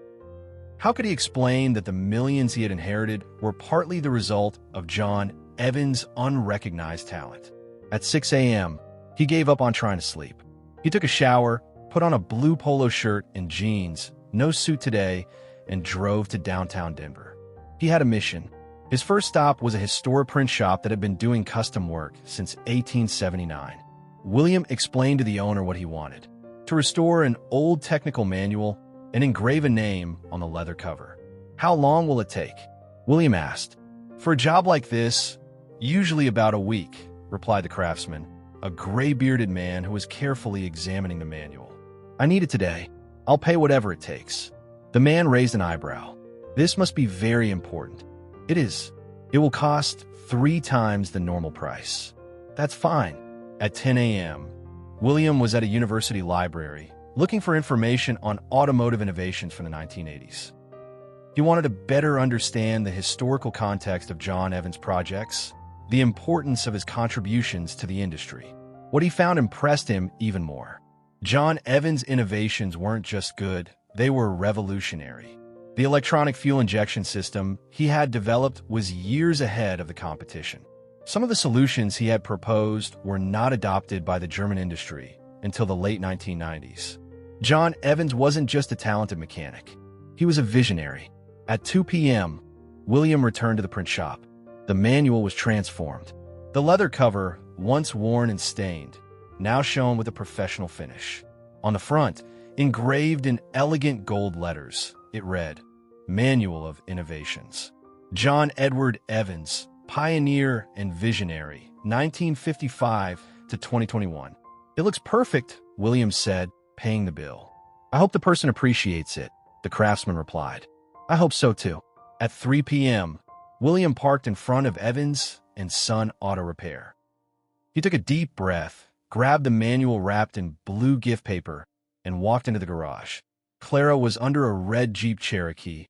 How could he explain that the millions he had inherited were partly the result of John Evans' unrecognized talent? At 6 a.m., he gave up on trying to sleep. He took a shower, put on a blue polo shirt and jeans, no suit today, and drove to downtown Denver. He had a mission. His first stop was a historic print shop that had been doing custom work since 1879. William explained to the owner what he wanted: to restore an old technical manual and engrave a name on the leather cover. How long will it take? William asked. For a job like this, usually about a week, replied the craftsman, a gray-bearded man who was carefully examining the manual. I need it today. I'll pay whatever it takes. The man raised an eyebrow. This must be very important. It is. It will cost 3 times the normal price. That's fine. At 10 a.m., William was at a university library looking for information on automotive innovations from the 1980s. He wanted to better understand the historical context of John Evans' projects, the importance of his contributions to the industry. What he found impressed him even more. John Evans' innovations weren't just good, they were revolutionary. The electronic fuel injection system he had developed was years ahead of the competition. Some of the solutions he had proposed were not adopted by the German industry until the late 1990s. John Evans wasn't just a talented mechanic. He was a visionary. At 2 p.m., William returned to the print shop. The manual was transformed. The leather cover, once worn and stained, now shone with a professional finish. On the front, engraved in elegant gold letters, it read, Manual of Innovations. John Edward Evans, Pioneer and Visionary, 1955 to 2021. It looks perfect, Williams said, paying the bill. I hope the person appreciates it, the craftsman replied. I hope so too. At 3 p.m., William parked in front of Evans and Son Auto Repair. He took a deep breath, grabbed the manual wrapped in blue gift paper, and walked into the garage. Clara was under a red Jeep Cherokee.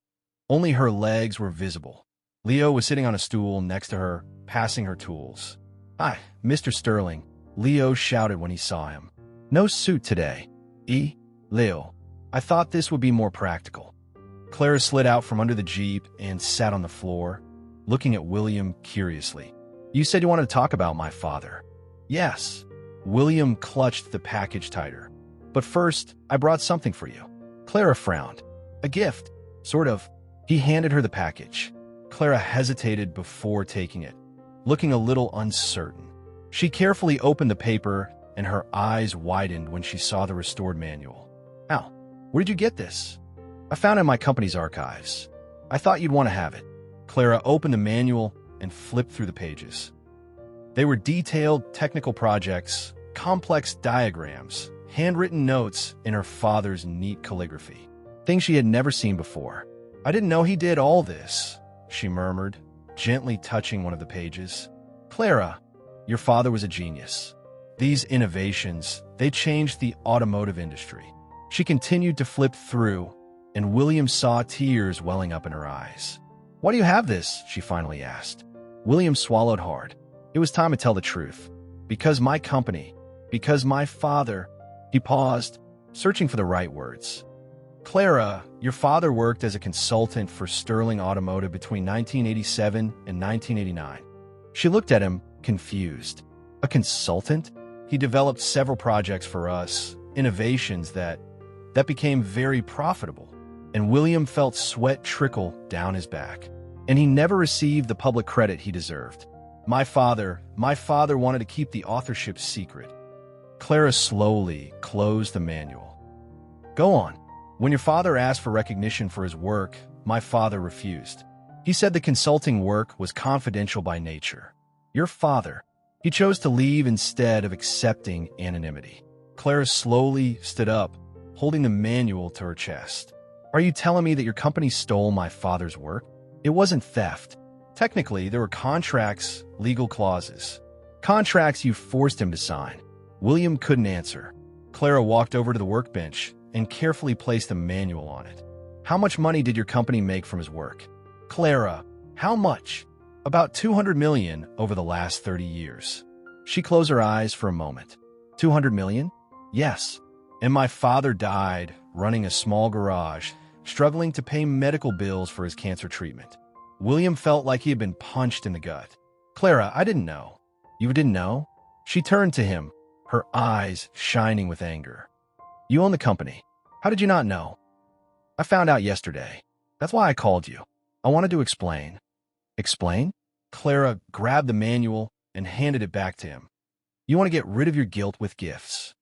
Only her legs were visible. Leo was sitting on a stool next to her, passing her tools. Hi, Mr. Sterling, Leo shouted when he saw him. No suit today. Leo, I thought this would be more practical. Clara slid out from under the Jeep and sat on the floor, looking at William curiously. You said you wanted to talk about my father. Yes. William clutched the package tighter. But first, I brought something for you. Clara frowned. A gift. Sort of. He handed her the package. Clara hesitated before taking it, looking a little uncertain. She carefully opened the paper, and her eyes widened when she saw the restored manual. Al, where did you get this? I found it in my company's archives. I thought you'd want to have it. Clara opened the manual and flipped through the pages. They were detailed technical projects, complex diagrams, handwritten notes in her father's neat calligraphy. Things she had never seen before. I didn't know he did all this, she murmured, gently touching one of the pages. Clara, your father was a genius. These innovations, they changed the automotive industry. She continued to flip through, and William saw tears welling up in her eyes. Why do you have this? She finally asked. William swallowed hard. It was time to tell the truth. Because my company, because my father. He paused, searching for the right words. Clara, your father worked as a consultant for Sterling Automotive between 1987 and 1989. She looked at him, confused. A consultant? He developed several projects for us, innovations that became very profitable. And William felt sweat trickle down his back. And he never received the public credit he deserved. My father wanted to keep the authorship secret. Clara slowly closed the manual. Go on. When your father asked for recognition for his work, my father refused. He said the consulting work was confidential by nature. Your father, he chose to leave instead of accepting anonymity. Clara slowly stood up, holding the manual to her chest. Are you telling me that your company stole my father's work? It wasn't theft. Technically, there were contracts, legal clauses. Contracts you forced him to sign. William couldn't answer. Clara walked over to the workbench and carefully placed the manual on it. How much money did your company make from his work? Clara, how much? About $200 million over the last 30 years. She closed her eyes for a moment. $200 million? Yes. And my father died running a small garage, struggling to pay medical bills for his cancer treatment. William felt like he had been punched in the gut. Clara, I didn't know. You didn't know? She turned to him, her eyes shining with anger. You own the company. How did you not know? I found out yesterday. That's why I called you. I wanted to explain. Explain? Clara grabbed the manual and handed it back to him. You want to get rid of your guilt with gifts.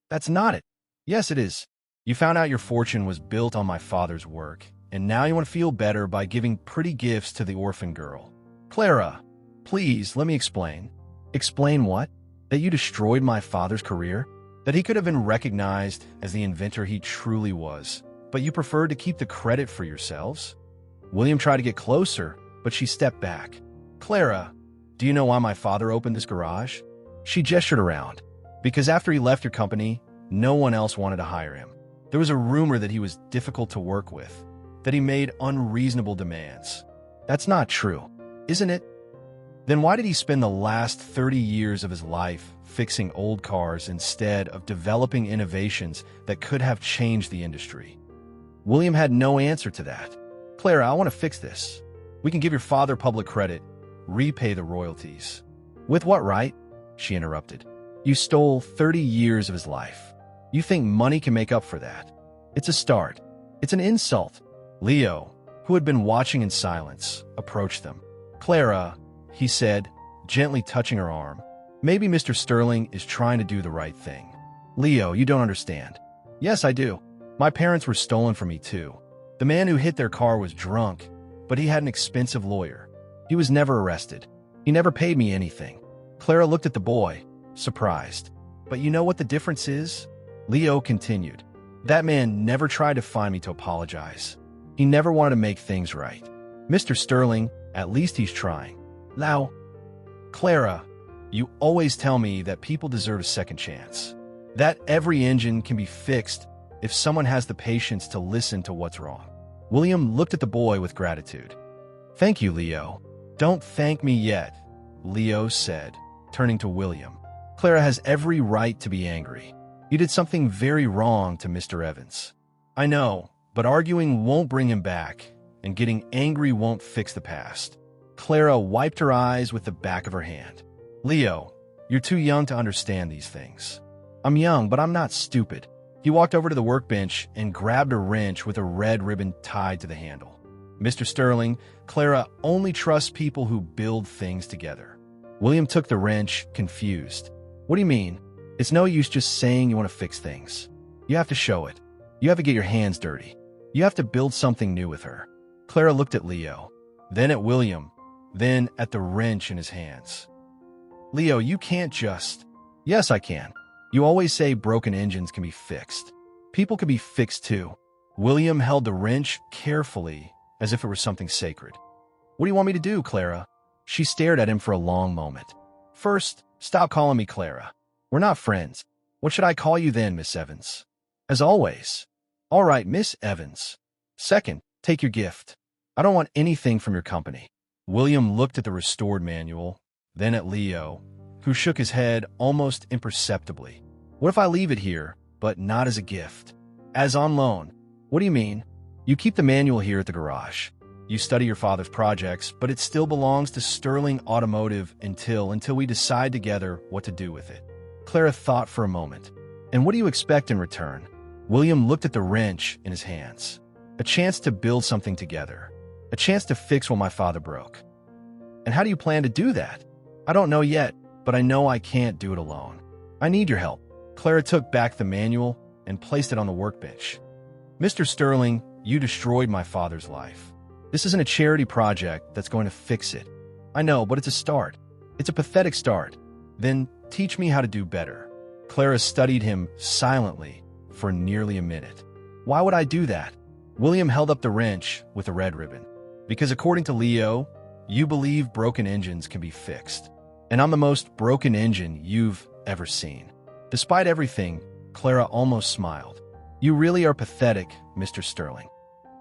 That's not it. Yes, it is. You found out your fortune was built on my father's work, and now you want to feel better by giving pretty gifts to the orphan girl. Clara, please, let me explain. Explain what? That you destroyed my father's career? That he could have been recognized as the inventor he truly was, but you preferred to keep the credit for yourselves? William tried to get closer, but she stepped back. Clara, do you know why my father opened this garage? She gestured around. Because after he left your company, no one else wanted to hire him. There was a rumor that he was difficult to work with, that he made unreasonable demands. That's not true, isn't it? Then why did he spend the last 30 years of his life fixing old cars instead of developing innovations that could have changed the industry? William had no answer to that. Clara, I want to fix this. We can give your father public credit, repay the royalties. With what right? She interrupted. You stole 30 years of his life. You think money can make up for that? It's a start. It's an insult. Leo, who had been watching in silence, approached them. Clara, he said, gently touching her arm. Maybe Mr. Sterling is trying to do the right thing. Leo, you don't understand. Yes, I do. My parents were stolen from me too. The man who hit their car was drunk, but he had an expensive lawyer. He was never arrested. He never paid me anything. Clara looked at the boy, surprised. But you know what the difference is? Leo continued. That man never tried to find me to apologize. He never wanted to make things right. Mr. Sterling, at least he's trying. Now, Clara, you always tell me that people deserve a second chance. That every engine can be fixed if someone has the patience to listen to what's wrong. William looked at the boy with gratitude. Thank you, Leo. Don't thank me yet, Leo said, turning to William. Clara has every right to be angry. You did something very wrong to Mr. Evans. I know, but arguing won't bring him back, and getting angry won't fix the past. Clara wiped her eyes with the back of her hand. Leo, you're too young to understand these things. I'm young, but I'm not stupid. He walked over to the workbench and grabbed a wrench with a red ribbon tied to the handle. Mr. Sterling, Clara only trusts people who build things together. William took the wrench, confused. What do you mean? It's no use just saying you want to fix things. You have to show it. You have to get your hands dirty. You have to build something new with her. Clara looked at Leo, then at William, then at the wrench in his hands. Leo, you can't just... Yes, I can. You always say broken engines can be fixed. People can be fixed too. William held the wrench carefully as if it were something sacred. What do you want me to do, Clara? She stared at him for a long moment. First, stop calling me Clara. We're not friends. What should I call you then, Miss Evans? As always. All right, Miss Evans. Second, take your gift. I don't want anything from your company. William looked at the restored manual, then at Leo, who shook his head almost imperceptibly. What if I leave it here, but not as a gift? As on loan. What do you mean? You keep the manual here at the garage. You study your father's projects, but it still belongs to Sterling Automotive until we decide together what to do with it. Clara thought for a moment. And what do you expect in return? William looked at the wrench in his hands. A chance to build something together. A chance to fix what my father broke. And how do you plan to do that? I don't know yet, but I know I can't do it alone. I need your help. Clara took back the manual and placed it on the workbench. Mr. Sterling, you destroyed my father's life. This isn't a charity project that's going to fix it. I know, but it's a start. It's a pathetic start. Then teach me how to do better. Clara studied him silently for nearly a minute. Why would I do that? William held up the wrench with a red ribbon. Because according to Leo, you believe broken engines can be fixed. And I'm the most broken engine you've ever seen. Despite everything, Clara almost smiled. You really are pathetic, Mr. Sterling.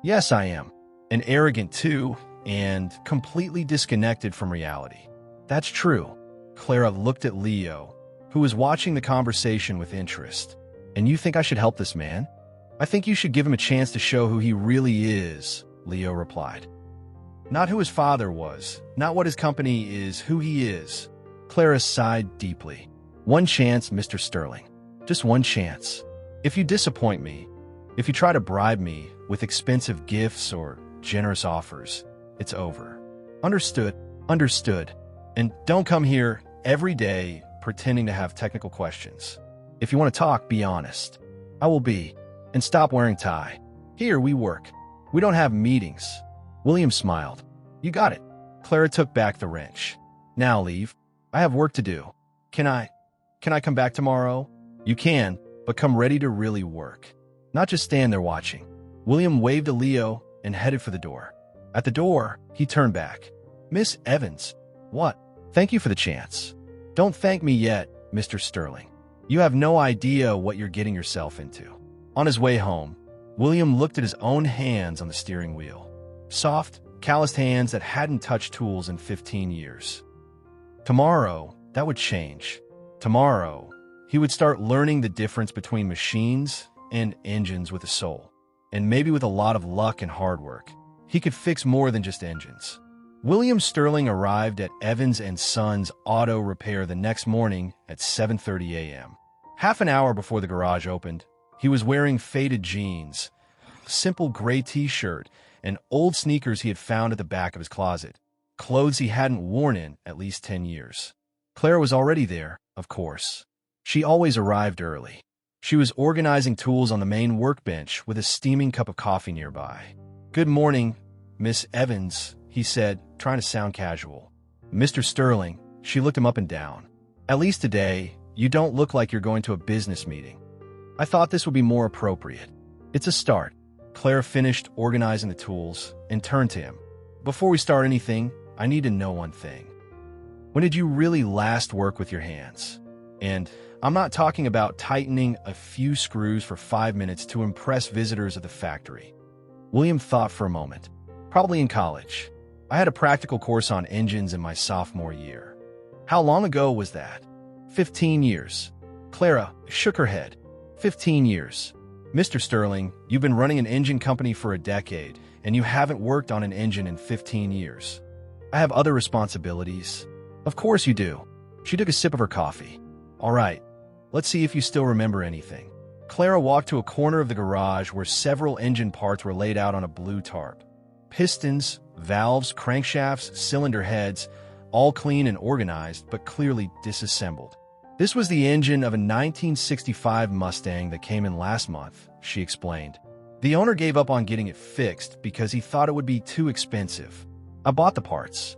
Yes, I am. And arrogant too, and completely disconnected from reality. That's true. Clara looked at Leo, who was watching the conversation with interest. And you think I should help this man? I think you should give him a chance to show who he really is, Leo replied. Not who his father was, not what his company is, who he is. Clara sighed deeply. One chance, Mr. Sterling. Just one chance. If you disappoint me, if you try to bribe me with expensive gifts or generous offers, it's over. Understood? Understood. And don't come here every day pretending to have technical questions. If you want to talk, be honest. I will be. And stop wearing tie. Here we work. We don't have meetings. William smiled. You got it. Clara took back the wrench. Now leave. I have work to do. Can I come back tomorrow? You can, but come ready to really work. Not just stand there watching. William waved to Leo and headed for the door. At the door, he turned back. Miss Evans. What? Thank you for the chance. Don't thank me yet, Mr. Sterling. You have no idea what you're getting yourself into. On his way home, William looked at his own hands on the steering wheel. Soft, calloused hands that hadn't touched tools in 15 years. Tomorrow, that would change. Tomorrow, he would start learning the difference between machines and engines with a soul. And maybe with a lot of luck and hard work, he could fix more than just engines. William Sterling arrived at Evans & Sons Auto Repair the next morning at 7:30 a.m. Half an hour before the garage opened, he was wearing faded jeans, a simple gray t-shirt, and old sneakers he had found at the back of his closet, clothes he hadn't worn in at least 10 years. Clara was already there, of course. She always arrived early. She was organizing tools on the main workbench with a steaming cup of coffee nearby. Good morning, Miss Evans, he said, trying to sound casual. Mr. Sterling, she looked him up and down. At least today, you don't look like you're going to a business meeting. I thought this would be more appropriate. It's a start. Clara finished organizing the tools and turned to him. Before we start anything, I need to know one thing. When did you really last work with your hands? And I'm not talking about tightening a few screws for 5 minutes to impress visitors at the factory. William thought for a moment. Probably in college. I had a practical course on engines in my sophomore year. How long ago was that? 15 years. Clara shook her head. 15 years. Mr. Sterling, you've been running an engine company for a decade, and you haven't worked on an engine in 15 years. I have other responsibilities. Of course you do. She took a sip of her coffee. All right, let's see if you still remember anything. Clara walked to a corner of the garage where several engine parts were laid out on a blue tarp. Pistons, valves, crankshafts, cylinder heads, all clean and organized, but clearly disassembled. This was the engine of a 1965 Mustang that came in last month, she explained. The owner gave up on getting it fixed because he thought it would be too expensive. I bought the parts.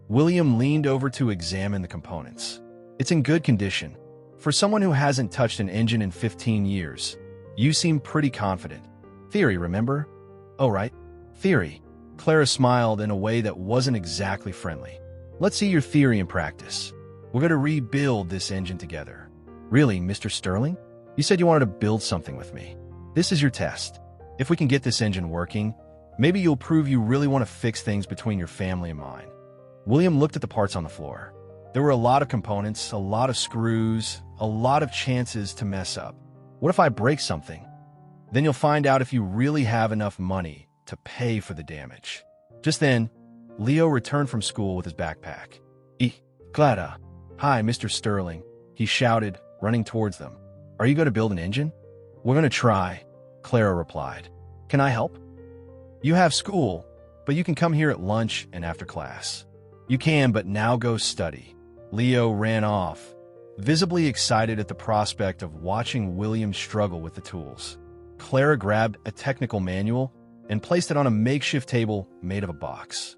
William leaned over to examine the components. It's in good condition. For someone who hasn't touched an engine in 15 years, you seem pretty confident. Theory, remember? Oh, right. Theory. Clara smiled in a way that wasn't exactly friendly. Let's see your theory in practice. We're going to rebuild this engine together. Really, Mr. Sterling? You said you wanted to build something with me. This is your test. If we can get this engine working, maybe you'll prove you really want to fix things between your family and mine. William looked at the parts on the floor. There were a lot of components, a lot of screws, a lot of chances to mess up. What if I break something? Then you'll find out if you really have enough money to pay for the damage. Just then, Leo returned from school with his backpack. Clara. Hi, Mr. Sterling, he shouted, running towards them. Are you going to build an engine? We're going to try, Clara replied. Can I help? You have school, but you can come here at lunch and after class. You can, but now go study. Leo ran off, visibly excited at the prospect of watching William struggle with the tools. Clara grabbed a technical manual and placed it on a makeshift table made of a box.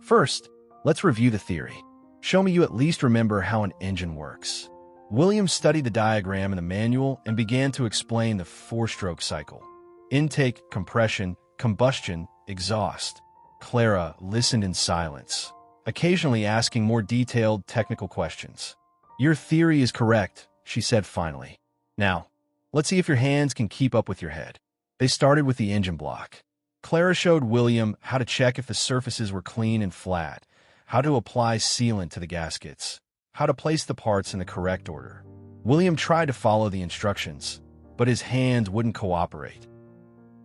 First, let's review the theory. Show me you at least remember how an engine works. William studied the diagram in the manual and began to explain the four-stroke cycle. Intake, compression, combustion, exhaust. Clara listened in silence, occasionally asking more detailed technical questions. Your theory is correct, she said finally. Now, let's see if your hands can keep up with your head. They started with the engine block. Clara showed William how to check if the surfaces were clean and flat, how to apply sealant to the gaskets, how to place the parts in the correct order. William tried to follow the instructions, but his hands wouldn't cooperate.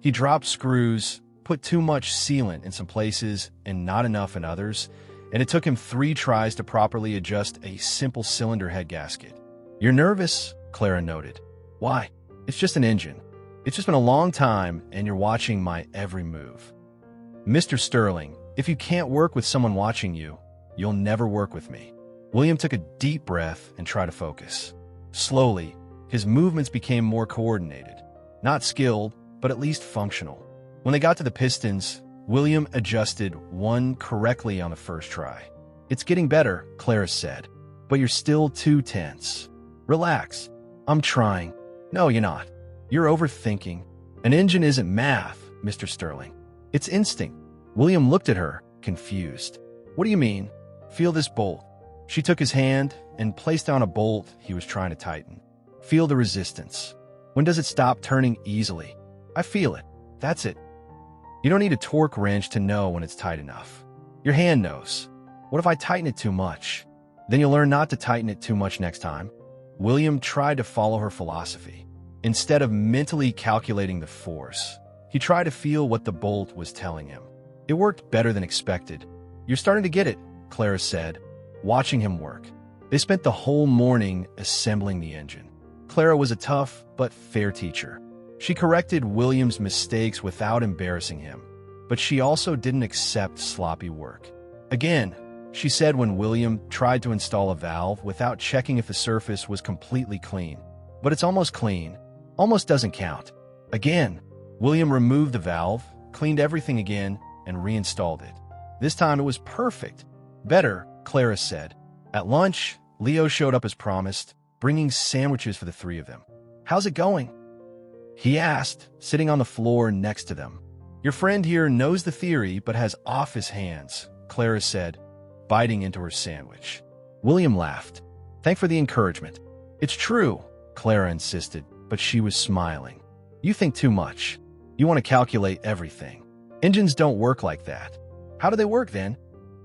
He dropped screws, put too much sealant in some places and not enough in others, and it took him 3 tries to properly adjust a simple cylinder head gasket. You're nervous, Clara noted. Why? It's just an engine. It's just been a long time, and you're watching my every move. Mr. Sterling, if you can't work with someone watching you, you'll never work with me. William took a deep breath and tried to focus. Slowly, his movements became more coordinated. Not skilled, but at least functional. When they got to the pistons, William adjusted one correctly on the first try. It's getting better, Clara said, but you're still too tense. Relax. I'm trying. No, you're not. You're overthinking. An engine isn't math, Mr. Sterling. It's instinct. William looked at her, confused. What do you mean? Feel this bolt. She took his hand and placed down a bolt he was trying to tighten. Feel the resistance. When does it stop turning easily? I feel it. That's it. You don't need a torque wrench to know when it's tight enough. Your hand knows. What if I tighten it too much? Then you'll learn not to tighten it too much next time. William tried to follow her philosophy. Instead of mentally calculating the force, he tried to feel what the bolt was telling him. It worked better than expected. You're starting to get it, Clara said, watching him work. They spent the whole morning assembling the engine. Clara was a tough but fair teacher. She corrected William's mistakes without embarrassing him, but she also didn't accept sloppy work. Again, she said when William tried to install a valve without checking if the surface was completely clean. But it's almost clean. Almost doesn't count. Again, William removed the valve, cleaned everything again, and reinstalled it. This time it was perfect. Better, Clara said. At lunch, Leo showed up as promised, bringing sandwiches for the 3 of them. How's it going? He asked, sitting on the floor next to them. Your friend here knows the theory but has office hands, Clara said, biting into her sandwich. William laughed. Thanks for the encouragement. It's true, Clara insisted, but she was smiling. You think too much. You want to calculate everything. Engines don't work like that. How do they work then?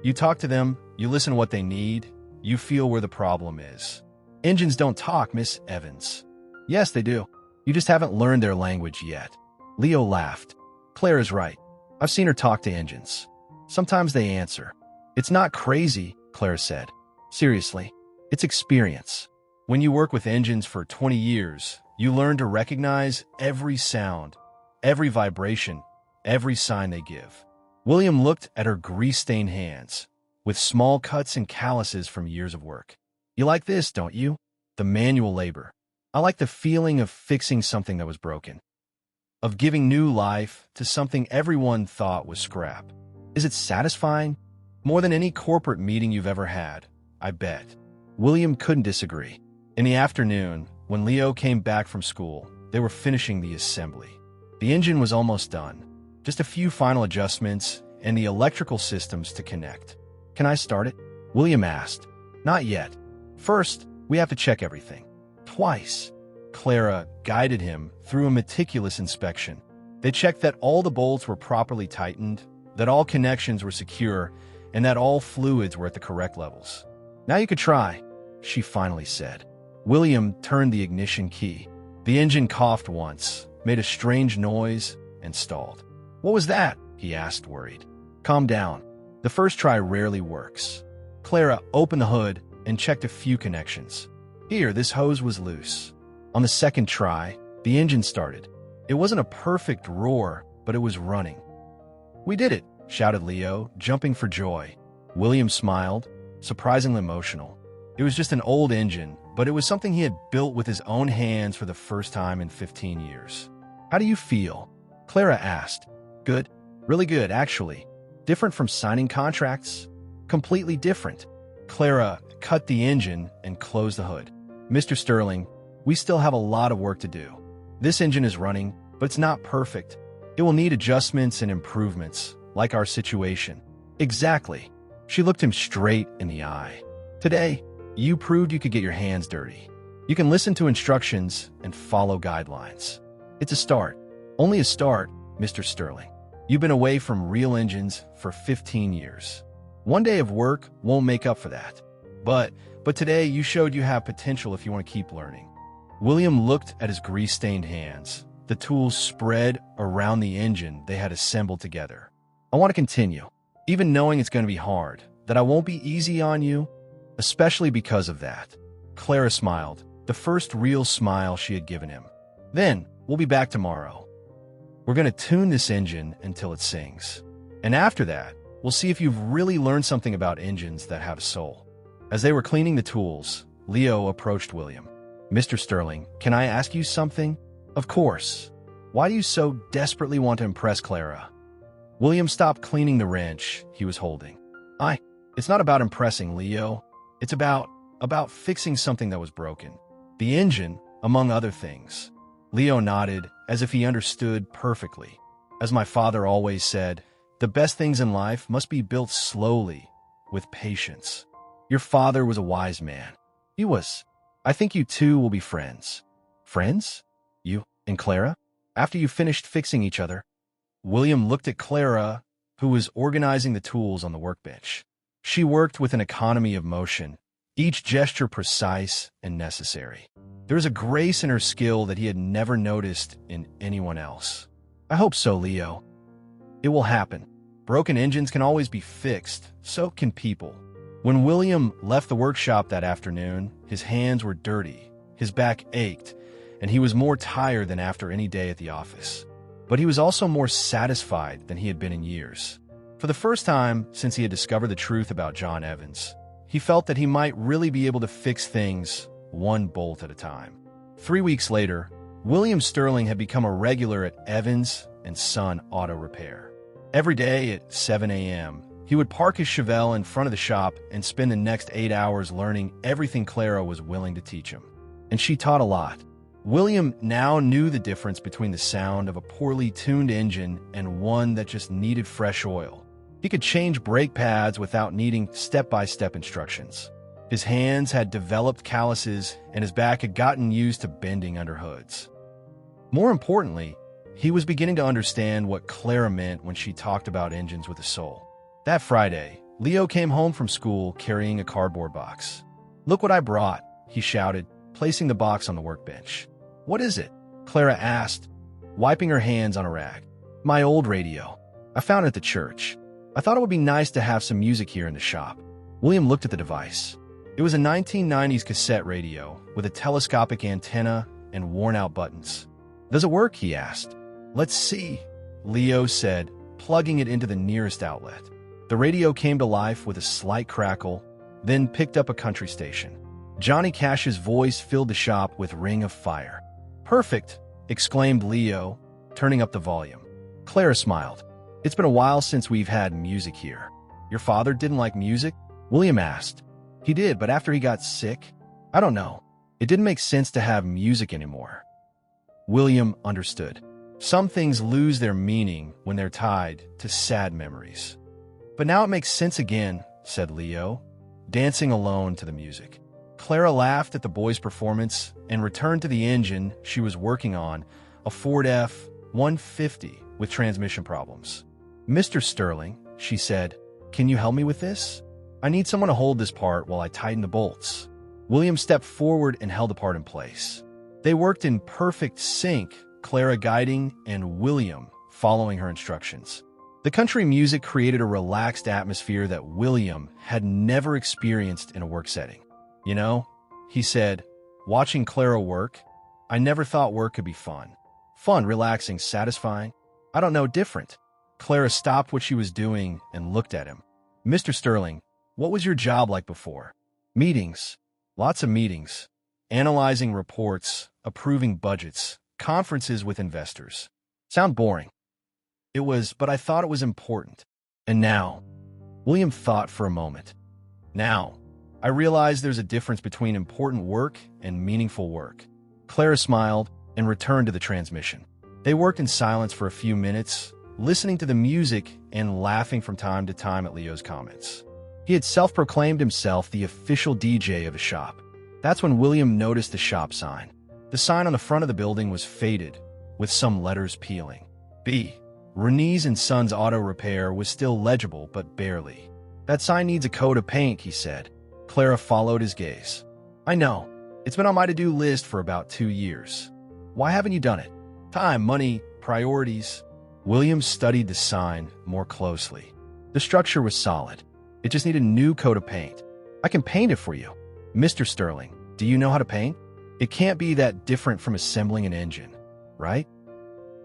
You talk to them, you listen to what they need, you feel where the problem is. Engines don't talk, Miss Evans. Yes, they do. You just haven't learned their language yet. Leo laughed. Claire's right. I've seen her talk to engines. Sometimes they answer. It's not crazy, Claire said. Seriously, it's experience. When you work with engines for 20 years, you learn to recognize every sound, every vibration, every sign they give. William looked at her grease-stained hands, with small cuts and calluses from years of work. You like this, don't you? The manual labor. I like the feeling of fixing something that was broken, of giving new life to something everyone thought was scrap. Is it satisfying? More than any corporate meeting you've ever had, I bet. William couldn't disagree. In the afternoon, when Leo came back from school, they were finishing the assembly. The engine was almost done. Just a few final adjustments, and the electrical systems to connect. "Can I start it?" William asked. "Not yet. First, we have to check everything." Twice, Clara guided him through a meticulous inspection. They checked that all the bolts were properly tightened, that all connections were secure, and that all fluids were at the correct levels. "Now you could try," she finally said. William turned the ignition key. The engine coughed once, made a strange noise, and stalled. "What was that?" he asked, worried. "Calm down. The first try rarely works." Clara opened the hood and checked a few connections. Here, this hose was loose. On the second try, the engine started. It wasn't a perfect roar, but it was running. "We did it!" shouted Leo, jumping for joy. William smiled, surprisingly emotional. It was just an old engine, but it was something he had built with his own hands for the first time in 15 years. "How do you feel?" Clara asked. "Good. Really good, actually. Different from signing contracts. Completely different." Clara cut the engine and closed the hood. "Mr. Sterling, we still have a lot of work to do. This engine is running, but it's not perfect. It will need adjustments and improvements, like our situation." "Exactly." She looked him straight in the eye. "Today, you proved you could get your hands dirty. You can listen to instructions and follow guidelines. It's a start. Only a start, Mr. Sterling. You've been away from real engines for 15 years. One day of work won't make up for that. But today you showed you have potential if you want to keep learning." William looked at his grease-stained hands, the tools spread around the engine they had assembled together. "I want to continue, even knowing it's going to be hard, that I won't be easy on you, especially because of that." Clara smiled, the first real smile she had given him. "Then, we'll be back tomorrow. We're going to tune this engine until it sings. And after that, we'll see if you've really learned something about engines that have a soul." As they were cleaning the tools, Leo approached William. "Mr. Sterling, can I ask you something?" "Of course. Why do you so desperately want to impress Clara?" William stopped cleaning the wrench he was holding. It's not about impressing Leo. It's about fixing something that was broken. The engine, among other things." Leo nodded, as if he understood perfectly. "As my father always said, the best things in life must be built slowly, with patience. Your father was a wise man." "He was. I think you two will be friends." "Friends? You and Clara? After you finished fixing each other?" William looked at Clara, who was organizing the tools on the workbench. She worked with an economy of motion, each gesture precise and necessary. There was a grace in her skill that he had never noticed in anyone else. "I hope so, Leo. It will happen. Broken engines can always be fixed, so can people." When William left the workshop that afternoon, his hands were dirty, his back ached, and he was more tired than after any day at the office. But he was also more satisfied than he had been in years. For the first time since he had discovered the truth about John Evans, he felt that he might really be able to fix things one bolt at a time. 3 weeks later, William Sterling had become a regular at Evans & Son Auto Repair. Every day at 7 a.m., he would park his Chevelle in front of the shop and spend the next 8 hours learning everything Clara was willing to teach him. And she taught a lot. William now knew the difference between the sound of a poorly tuned engine and one that just needed fresh oil. He could change brake pads without needing step-by-step instructions. His hands had developed calluses, and his back had gotten used to bending under hoods. More importantly, he was beginning to understand what Clara meant when she talked about engines with a soul. That Friday, Leo came home from school carrying a cardboard box. "Look what I brought," he shouted, placing the box on the workbench. "What is it?" Clara asked, wiping her hands on a rag. "My old radio. I found it at the church. I thought it would be nice to have some music here in the shop." William looked at the device. It was a 1990s cassette radio with a telescopic antenna and worn-out buttons. "Does it work?" he asked. "Let's see," Leo said, plugging it into the nearest outlet. The radio came to life with a slight crackle, then picked up a country station. Johnny Cash's voice filled the shop with Ring of Fire. "Perfect!" exclaimed Leo, turning up the volume. Clara smiled. "It's been a while since we've had music here." "Your father didn't like music?" William asked. "He did, but after he got sick, I don't know. It didn't make sense to have music anymore." William understood. Some things lose their meaning when they're tied to sad memories. But now it makes sense again, said Leo, dancing alone to the music. Clara laughed at the boy's performance and returned to the engine she was working on, a Ford F-150 with transmission problems. Mr. Sterling, she said, can you help me with this? I need someone to hold this part while I tighten the bolts. William stepped forward and held the part in place. They worked in perfect sync, Clara guiding and William following her instructions. The country music created a relaxed atmosphere that William had never experienced in a work setting. You know, he said, watching Clara work, I never thought work could be fun. Fun, relaxing, satisfying. I don't know, different. Clara stopped what she was doing and looked at him. Mr. Sterling, what was your job like before? Meetings. Lots of meetings. Analyzing reports, approving budgets, conferences with investors. Sound boring. It was, but I thought it was important. And now, William thought for a moment. Now, I realize there's a difference between important work and meaningful work. Clara smiled and returned to the transmission. They worked in silence for a few minutes, listening to the music and laughing from time to time at Leo's comments. He had self-proclaimed himself the official DJ of the shop. That's when William noticed the shop sign. The sign on the front of the building was faded, with some letters peeling. B. Renese and Sons Auto Repair was still legible, but barely. That sign needs a coat of paint, he said. Clara followed his gaze. I know. It's been on my to-do list for about 2 years. Why haven't you done it? Time, money, priorities. William studied the sign more closely. The structure was solid. It just needed a new coat of paint. I can paint it for you. Mr. Sterling, do you know how to paint? It can't be that different from assembling an engine, right?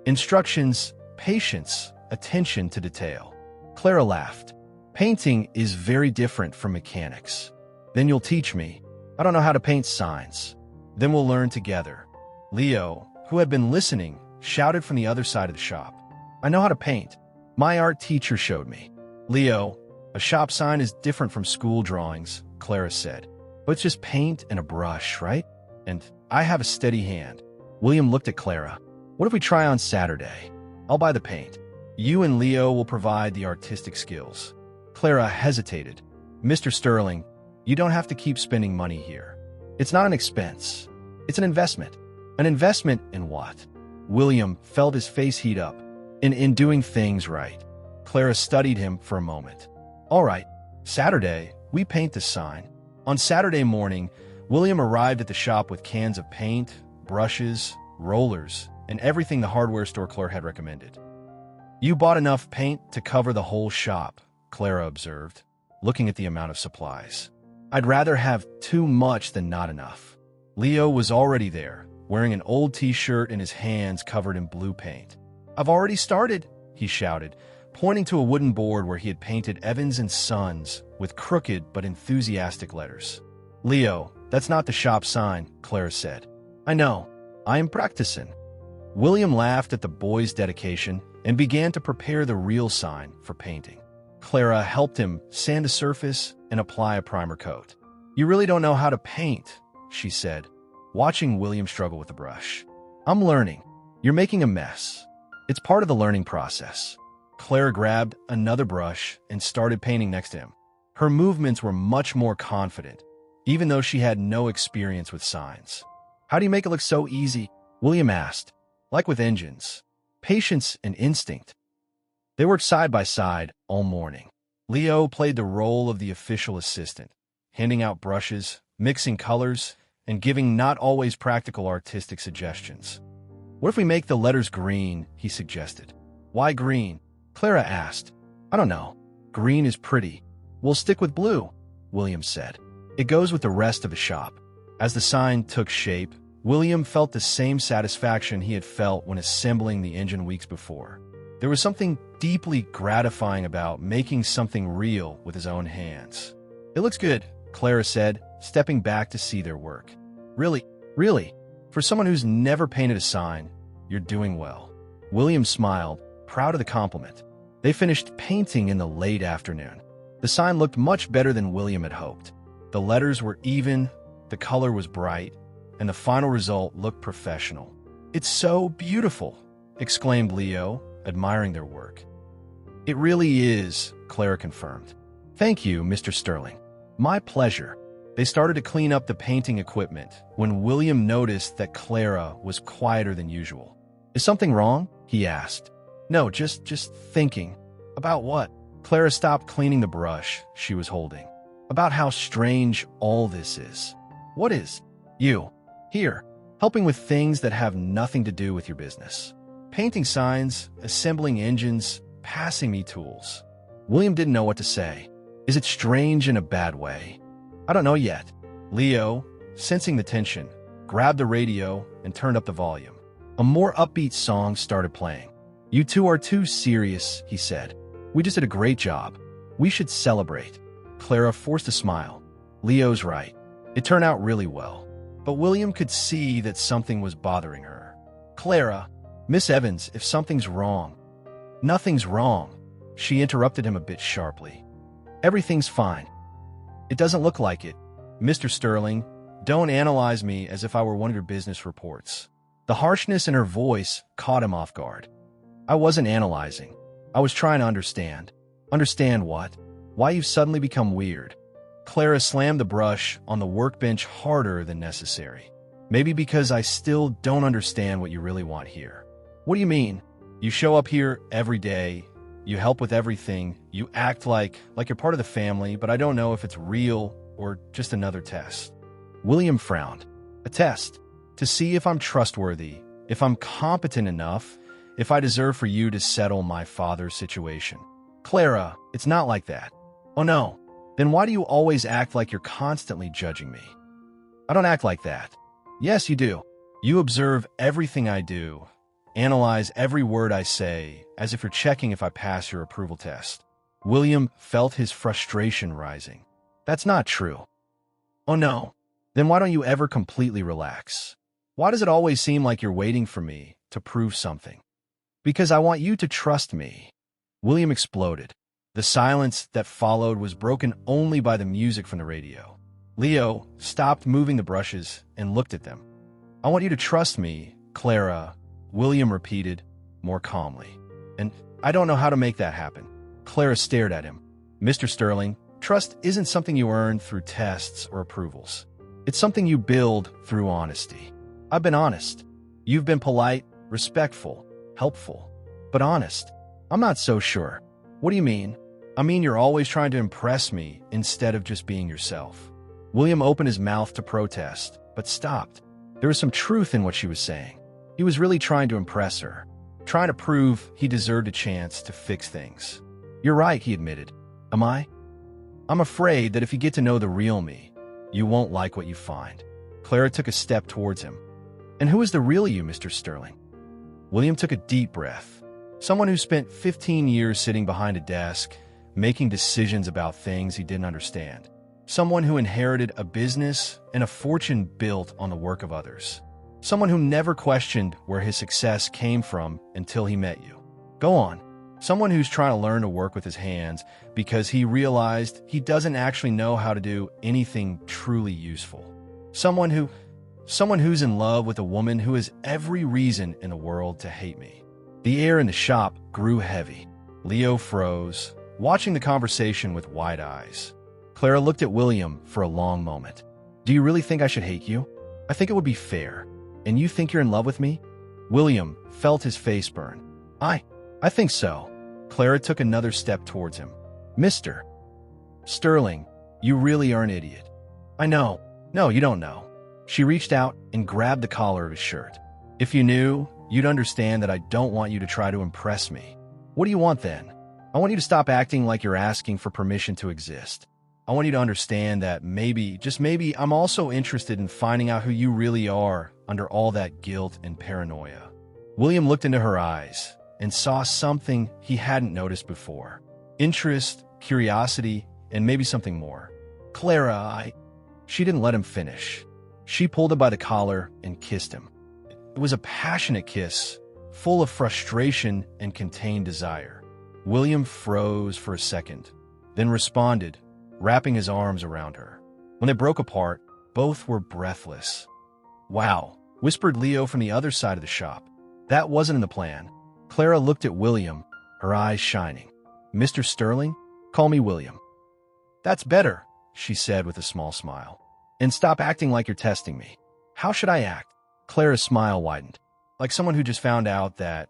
Instructions, patience, attention to detail. Clara laughed. Painting is very different from mechanics. Then you'll teach me. I don't know how to paint signs. Then we'll learn together. Leo, who had been listening, shouted from the other side of the shop. I know how to paint. My art teacher showed me. Leo, a shop sign is different from school drawings, Clara said. But it's just paint and a brush, right? And I have a steady hand. William looked at Clara. What if we try on Saturday? I'll buy the paint. You and Leo will provide the artistic skills. Clara hesitated. Mr. Sterling, you don't have to keep spending money here. It's not an expense. It's an investment. An investment in what? William felt his face heat up. In doing things right. Clara studied him for a moment. All right, Saturday, we paint the sign. On Saturday morning, William arrived at the shop with cans of paint, brushes, rollers, and everything the hardware store clerk had recommended. You bought enough paint to cover the whole shop, Clara observed, looking at the amount of supplies. I'd rather have too much than not enough. Leo was already there, wearing an old t-shirt and his hands covered in blue paint. I've already started, he shouted, pointing to a wooden board where he had painted Evans and Sons with crooked but enthusiastic letters. Leo, that's not the shop sign, Clara said. I know. I am practicing. William laughed at the boy's dedication and began to prepare the real sign for painting. Clara helped him sand the surface and apply a primer coat. You really don't know how to paint, she said, watching William struggle with the brush. I'm learning. You're making a mess. It's part of the learning process. Clara grabbed another brush and started painting next to him. Her movements were much more confident, even though she had no experience with signs. How do you make it look so easy? William asked. Like with engines. Patience and instinct. They worked side by side all morning. Leo played the role of the official assistant, handing out brushes, mixing colors, and giving not always practical artistic suggestions. What if we make the letters green, he suggested. Why green? Clara asked. I don't know. Green is pretty. We'll stick with blue, William said. It goes with the rest of the shop. As the sign took shape, William felt the same satisfaction he had felt when assembling the engine weeks before. There was something deeply gratifying about making something real with his own hands. It looks good, Clara said, stepping back to see their work. Really, for someone who's never painted a sign, you're doing well. William smiled, proud of the compliment. They finished painting in the late afternoon. The sign looked much better than William had hoped. The letters were even, the color was bright, and the final result looked professional. It's so beautiful, exclaimed Leo, admiring their work. It really is, Clara confirmed. Thank you, Mr. Sterling. My pleasure. They started to clean up the painting equipment when William noticed that Clara was quieter than usual. Is something wrong? He asked. No, just thinking. About what? Clara stopped cleaning the brush she was holding. About how strange all this is. What is? You. Here. Helping with things that have nothing to do with your business. Painting signs, assembling engines, passing me tools. William didn't know what to say. Is it strange in a bad way? I don't know yet. Leo, sensing the tension, grabbed the radio and turned up the volume. A more upbeat song started playing. You two are too serious, he said. We just did a great job. We should celebrate. Clara forced a smile. Leo's right. It turned out really well. But William could see that something was bothering her. Clara, Miss Evans, if something's wrong. Nothing's wrong. She interrupted him a bit sharply. Everything's fine. It doesn't look like it. Mr. Sterling, don't analyze me as if I were one of your business reports. The harshness in her voice caught him off guard. I wasn't analyzing. I was trying to understand. Understand what? Why you've suddenly become weird. Clara slammed the brush on the workbench harder than necessary. Maybe because I still don't understand what you really want here. What do you mean? You show up here every day. You help with everything. You act like you're part of the family, but I don't know if it's real or just another test. William frowned. A test? To see if I'm trustworthy, if I'm competent enough, if I deserve for you to settle my father's situation. Clara, it's not like that. Oh no. Then why do you always act like you're constantly judging me? I don't act like that. Yes, you do. You observe everything I do, analyze every word I say, as if you're checking if I pass your approval test. William felt his frustration rising. That's not true. Oh no. Then why don't you ever completely relax? Why does it always seem like you're waiting for me to prove something? Because I want you to trust me. William exploded. The silence that followed was broken only by the music from the radio. Leo stopped moving the brushes and looked at them. I want you to trust me, Clara, William repeated more calmly. And I don't know how to make that happen. Clara stared at him. Mr. Sterling, trust isn't something you earn through tests or approvals. It's something you build through honesty. I've been honest. You've been polite, respectful, helpful, but honest. I'm not so sure. What do you mean? I mean you're always trying to impress me instead of just being yourself. William opened his mouth to protest, but stopped. There was some truth in what she was saying. He was really trying to impress her, trying to prove he deserved a chance to fix things. You're right, he admitted. Am I? I'm afraid that if you get to know the real me, you won't like what you find. Clara took a step towards him. And who is the real you, Mr. Sterling? William took a deep breath. Someone who spent 15 years sitting behind a desk, making decisions about things he didn't understand. Someone who inherited a business and a fortune built on the work of others. Someone who never questioned where his success came from until he met you. Go on. Someone who's trying to learn to work with his hands because he realized he doesn't actually know how to do anything truly useful. Someone who's in love with a woman who has every reason in the world to hate me. The air in the shop grew heavy. Leo froze, watching the conversation with wide eyes. Clara looked at William for a long moment. Do you really think I should hate you? I think it would be fair. And you think you're in love with me? William felt his face burn. I think so. Clara took another step towards him. Mr. Sterling, you really are an idiot. I know. No, you don't know. She reached out and grabbed the collar of his shirt. If you knew, you'd understand that I don't want you to try to impress me. What do you want then? I want you to stop acting like you're asking for permission to exist. I want you to understand that maybe, just maybe, I'm also interested in finding out who you really are under all that guilt and paranoia. William looked into her eyes and saw something he hadn't noticed before. Interest, curiosity, and maybe something more. Clara, She didn't let him finish. She pulled him by the collar and kissed him. It was a passionate kiss, full of frustration and contained desire. William froze for a second, then responded, wrapping his arms around her. When they broke apart, both were breathless. Wow, whispered Leo from the other side of the shop. That wasn't in the plan. Clara looked at William, her eyes shining. Mr. Sterling? Call me William. That's better, she said with a small smile. And stop acting like you're testing me. How should I act? Clara's smile widened, like someone who just found out that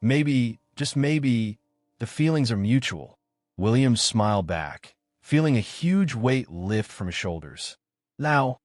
maybe, just maybe, the feelings are mutual. William smiled back, feeling a huge weight lift from his shoulders. Now,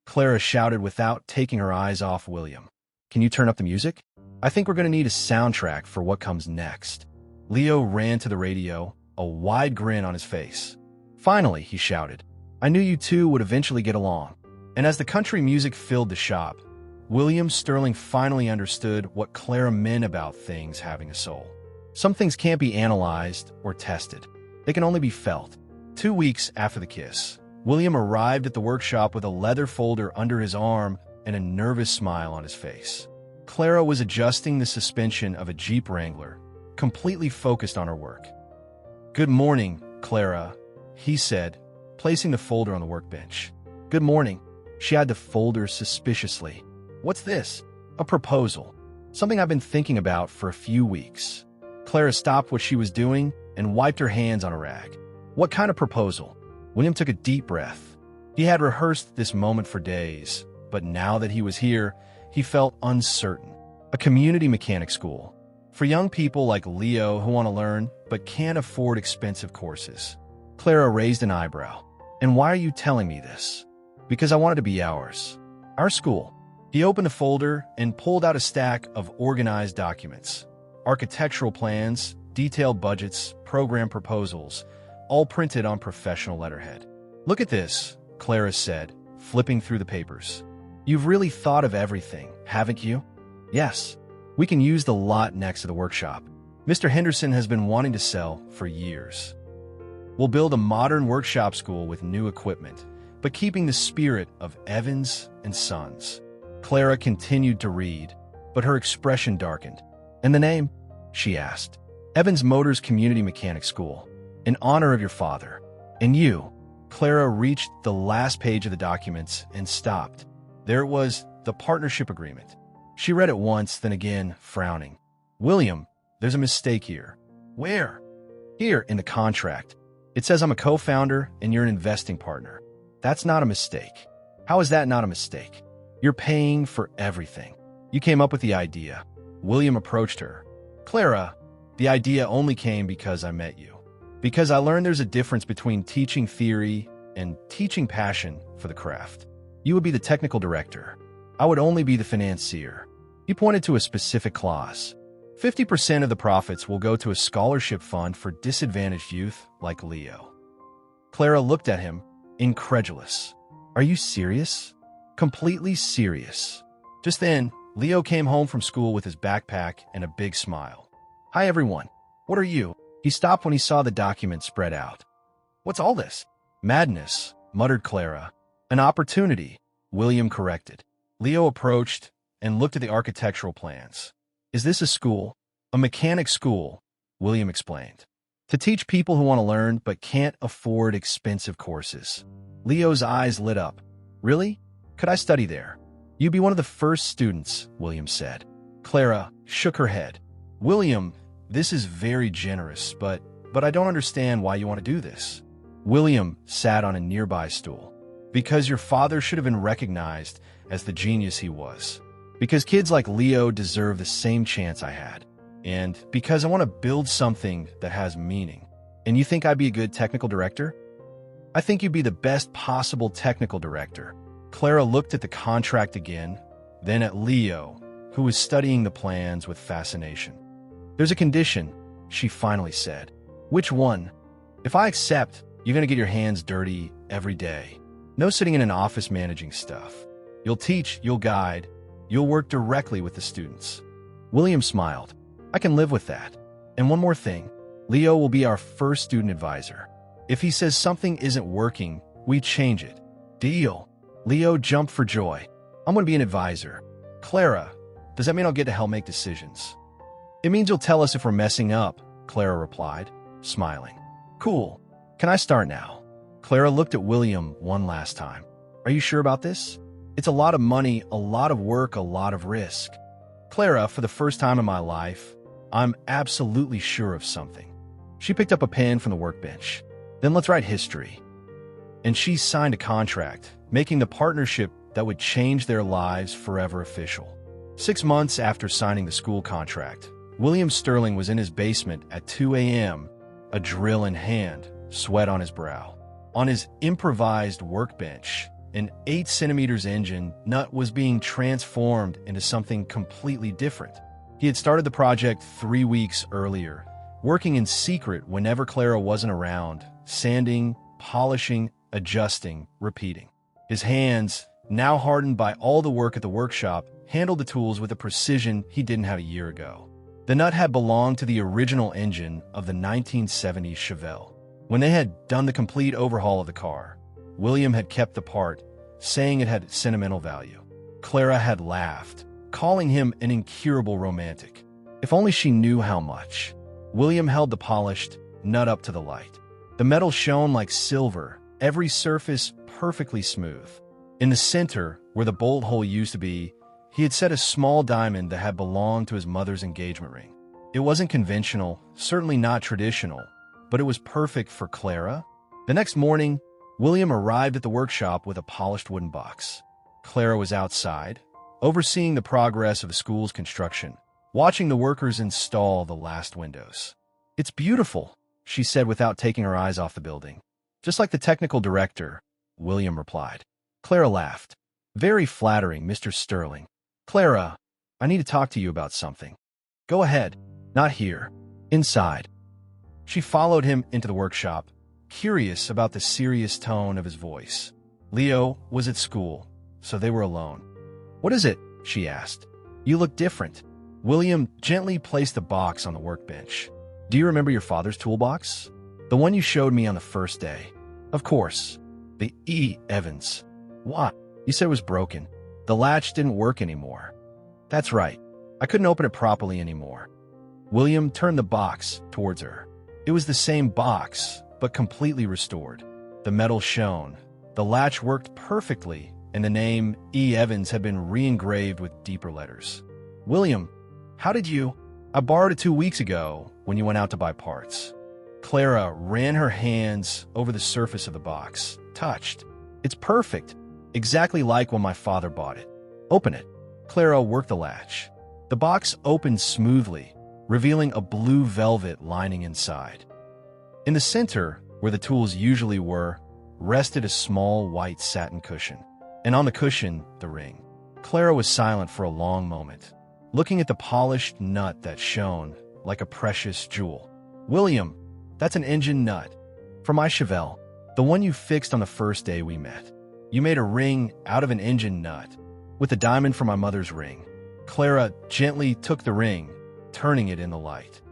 Clara shouted without taking her eyes off William. Can you turn up the music? I think we're going to need a soundtrack for what comes next. Leo ran to the radio, a wide grin on his face. Finally, he shouted, I knew you two would eventually get along. And as the country music filled the shop, William Sterling finally understood what Clara meant about things having a soul. Some things can't be analyzed or tested. They can only be felt. 2 weeks after the kiss, William arrived at the workshop with a leather folder under his arm and a nervous smile on his face. Clara was adjusting the suspension of a Jeep Wrangler, completely focused on her work. Good morning, Clara, he said, placing the folder on the workbench. Good morning. She eyed the folder suspiciously. What's this? A proposal. Something I've been thinking about for a few weeks. Clara stopped what she was doing and wiped her hands on a rag. What kind of proposal? William took a deep breath. He had rehearsed this moment for days, but now that he was here, he felt uncertain. A community mechanic school. For young people like Leo who want to learn but can't afford expensive courses. Clara raised an eyebrow. And why are you telling me this? Because I want it to be ours. Our school. He opened a folder and pulled out a stack of organized documents. Architectural plans, detailed budgets, program proposals, all printed on professional letterhead. Look at this, Clara said, flipping through the papers. You've really thought of everything, haven't you? Yes. We can use the lot next to the workshop. Mr. Henderson has been wanting to sell for years. We'll build a modern workshop school with new equipment, but keeping the spirit of Evans and Sons. Clara continued to read, but her expression darkened. And the name? She asked. Evans Motors Community Mechanic School. In honor of your father. And you. Clara reached the last page of the documents and stopped. There it was, the partnership agreement. She read it once, then again, frowning. William, there's a mistake here. Where? Here, in the contract. It says I'm a co-founder and you're an investing partner. That's not a mistake. How is that not a mistake? You're paying for everything. You came up with the idea. William approached her. Clara, the idea only came because I met you. Because I learned there's a difference between teaching theory and teaching passion for the craft. You would be the technical director. I would only be the financier. He pointed to a specific clause. 50% of the profits will go to a scholarship fund for disadvantaged youth like Leo. Clara looked at him, incredulous. Are you serious? Completely serious. Just then, Leo came home from school with his backpack and a big smile. Hi, everyone. What are you? He stopped when he saw the document spread out. What's all this? Madness, muttered Clara. An opportunity, William corrected. Leo approached and looked at the architectural plans. Is this a school? A mechanic school, William explained. To teach people who want to learn but can't afford expensive courses. Leo's eyes lit up. Really? Could I study there? You'd be one of the first students, William said. Clara shook her head. William, this is very generous, but I don't understand why you want to do this. William sat on a nearby stool. Because your father should have been recognized as the genius he was. Because kids like Leo deserve the same chance I had. And because I want to build something that has meaning. And you think I'd be a good technical director? I think you'd be the best possible technical director. Clara looked at the contract again, then at Leo, who was studying the plans with fascination. There's a condition, she finally said. Which one? If I accept, you're going to get your hands dirty every day. No sitting in an office managing stuff. You'll teach, you'll guide, you'll work directly with the students. William smiled. I can live with that. And one more thing, Leo will be our first student advisor. If he says something isn't working, we change it. Deal. Leo jumped for joy. I'm going to be an advisor. Clara, does that mean I'll get to help make decisions? It means you'll tell us if we're messing up, Clara replied, smiling. Cool. Can I start now? Clara looked at William one last time. Are you sure about this? It's a lot of money, a lot of work, a lot of risk. Clara, for the first time in my life, I'm absolutely sure of something. She picked up a pen from the workbench. Then let's write history. And she signed a contract, making the partnership that would change their lives forever official. 6 months after signing the school contract, William Sterling was in his basement at 2 a.m., a drill in hand, sweat on his brow. On his improvised workbench, an 8 centimeters engine nut was being transformed into something completely different. He had started the project 3 weeks earlier, working in secret whenever Clara wasn't around, sanding, polishing, adjusting, repeating. His hands, now hardened by all the work at the workshop, handled the tools with a precision he didn't have a year ago. The nut had belonged to the original engine of the 1970s Chevelle. When they had done the complete overhaul of the car, William had kept the part, saying it had sentimental value. Clara had laughed, calling him an incurable romantic. If only she knew how much. William held the polished nut up to the light. The metal shone like silver, every surface perfectly smooth. In the center, where the bolt hole used to be, he had set a small diamond that had belonged to his mother's engagement ring. It wasn't conventional, certainly not traditional, but it was perfect for Clara. The next morning, William arrived at the workshop with a polished wooden box. Clara was outside, overseeing the progress of the school's construction, watching the workers install the last windows. "It's beautiful," she said without taking her eyes off the building. "Just like the technical director," William replied. Clara laughed. "Very flattering, Mr. Sterling. Clara, I need to talk to you about something." "Go ahead." "Not here. Inside." She followed him into the workshop, curious about the serious tone of his voice. Leo was at school, so they were alone. "What is it?" she asked. "You look different." William gently placed the box on the workbench. "Do you remember your father's toolbox? The one you showed me on the first day?" "Of course. The E. Evans." "What?" "You said it was broken. The latch didn't work anymore." "That's right. I couldn't open it properly anymore." William turned the box towards her. It was the same box, but completely restored. The metal shone, the latch worked perfectly, and the name E. Evans had been re-engraved with deeper letters. "William, how did you—" "I borrowed it 2 weeks ago when you went out to buy parts." Clara ran her hands over the surface of the box, touched. "It's perfect. Exactly like when my father bought it." "Open it." Clara worked the latch. The box opened smoothly, revealing a blue velvet lining inside. In the center, where the tools usually were, rested a small white satin cushion, and on the cushion, the ring. Clara was silent for a long moment, looking at the polished nut that shone like a precious jewel. "William, that's an engine nut. For my Chevelle, the one you fixed on the first day we met. You made a ring out of an engine nut, with a diamond for my mother's ring." Clara gently took the ring, turning it in the light.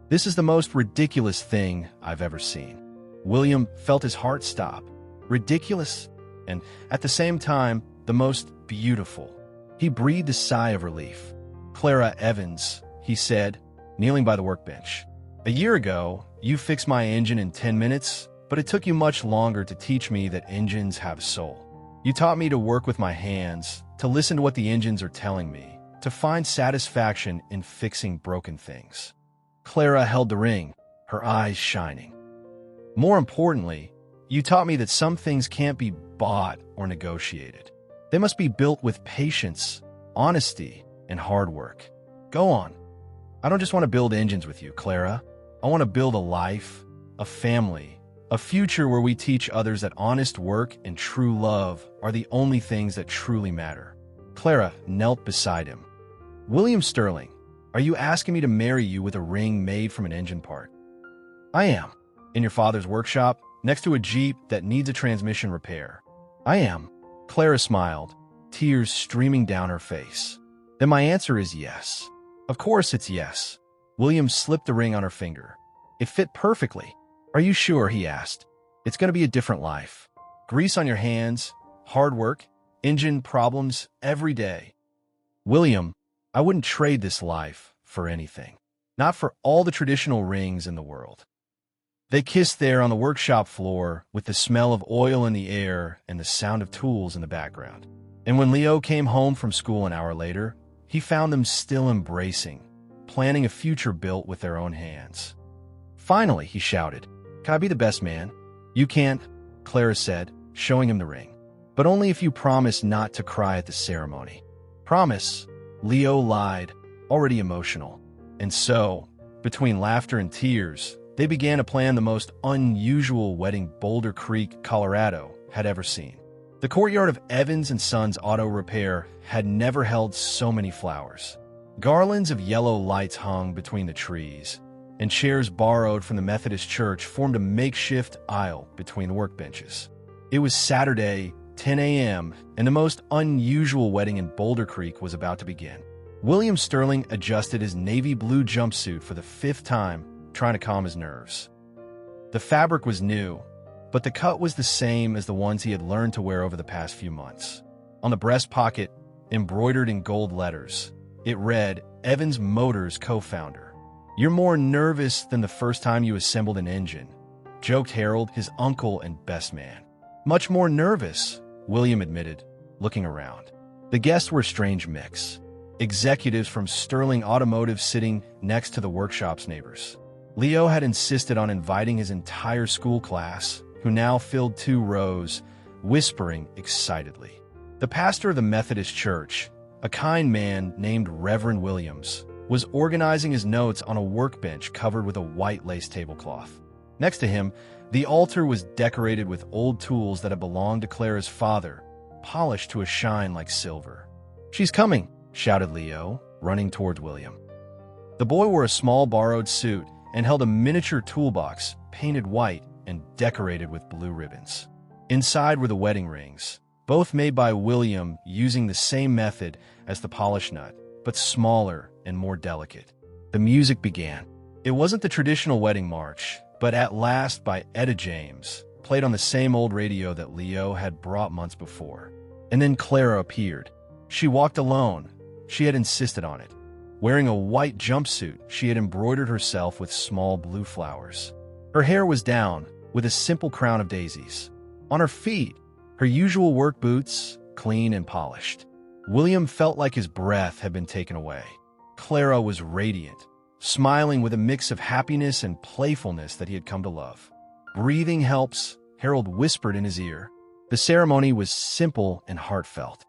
"This is the most ridiculous thing I've ever seen." William felt his heart stop. Ridiculous, and at the same time, the most beautiful. He breathed a sigh of relief. "Clara Evans," he said, kneeling by the workbench. "A year ago, you fixed my engine in 10 minutes, but it took you much longer to teach me that engines have soul. You taught me to work with my hands, to listen to what the engines are telling me, to find satisfaction in fixing broken things." Clara held the ring, her eyes shining. "More importantly, you taught me that some things can't be bought or negotiated. They must be built with patience, honesty, and hard work. Go on. I don't just want to build engines with you, Clara. I want to build a life, a family, a future where we teach others that honest work and true love are the only things that truly matter." Clara knelt beside him. "William Sterling, are you asking me to marry you with a ring made from an engine part?" "I am." "In your father's workshop, next to a Jeep that needs a transmission repair?" "I am." Clara smiled, tears streaming down her face. "Then my answer is yes." "Of course it's yes." William slipped the ring on her finger. It fit perfectly. "Are you sure?" he asked. "It's going to be a different life. Grease on your hands, hard work, engine problems every day." "William, I wouldn't trade this life for anything. Not for all the traditional rings in the world." They kissed there on the workshop floor with the smell of oil in the air and the sound of tools in the background. And when Leo came home from school an hour later, he found them still embracing, planning a future built with their own hands. Finally, he shouted, "Can I be the best man?" "You can't," Clara said, showing him the ring. "But only if you promise not to cry at the ceremony." "Promise," Leo lied, already emotional. And so, between laughter and tears, they began to plan the most unusual wedding Boulder Creek, Colorado, had ever seen. The courtyard of Evans & Sons Auto Repair had never held so many flowers. Garlands of yellow lights hung between the trees, and chairs borrowed from the Methodist church formed a makeshift aisle between the workbenches. It was Saturday, 10 a.m., and the most unusual wedding in Boulder Creek was about to begin. William Sterling adjusted his navy blue jumpsuit for the 5th time, trying to calm his nerves. The fabric was new, but the cut was the same as the ones he had learned to wear over the past few months. On the breast pocket, embroidered in gold letters, it read, "Evans Motors co-founder." "You're more nervous than the first time you assembled an engine," joked Harold, his uncle and best man. "Much more nervous," William admitted, looking around. The guests were a strange mix. Executives from Sterling Automotive sitting next to the workshop's neighbors. Leo had insisted on inviting his entire school class, who now filled 2 rows, whispering excitedly. The pastor of the Methodist church, a kind man named Reverend Williams, was organizing his notes on a workbench covered with a white lace tablecloth. Next to him, the altar was decorated with old tools that had belonged to Clara's father, polished to a shine like silver. "She's coming," shouted Leo, running towards William. The boy wore a small borrowed suit and held a miniature toolbox painted white and decorated with blue ribbons. Inside were the wedding rings, both made by William using the same method as the polish nut, but smaller and more delicate. The music began. It wasn't the traditional wedding march, but At Last by Etta James, played on the same old radio that Leo had brought months before. And then Clara appeared. She walked alone. She had insisted on it. Wearing a white jumpsuit, she had embroidered herself with small blue flowers. Her hair was down, with a simple crown of daisies. On her feet, her usual work boots, clean and polished. William felt like his breath had been taken away. Clara was radiant, smiling with a mix of happiness and playfulness that he had come to love. "Breathing helps," Harold whispered in his ear. The ceremony was simple and heartfelt.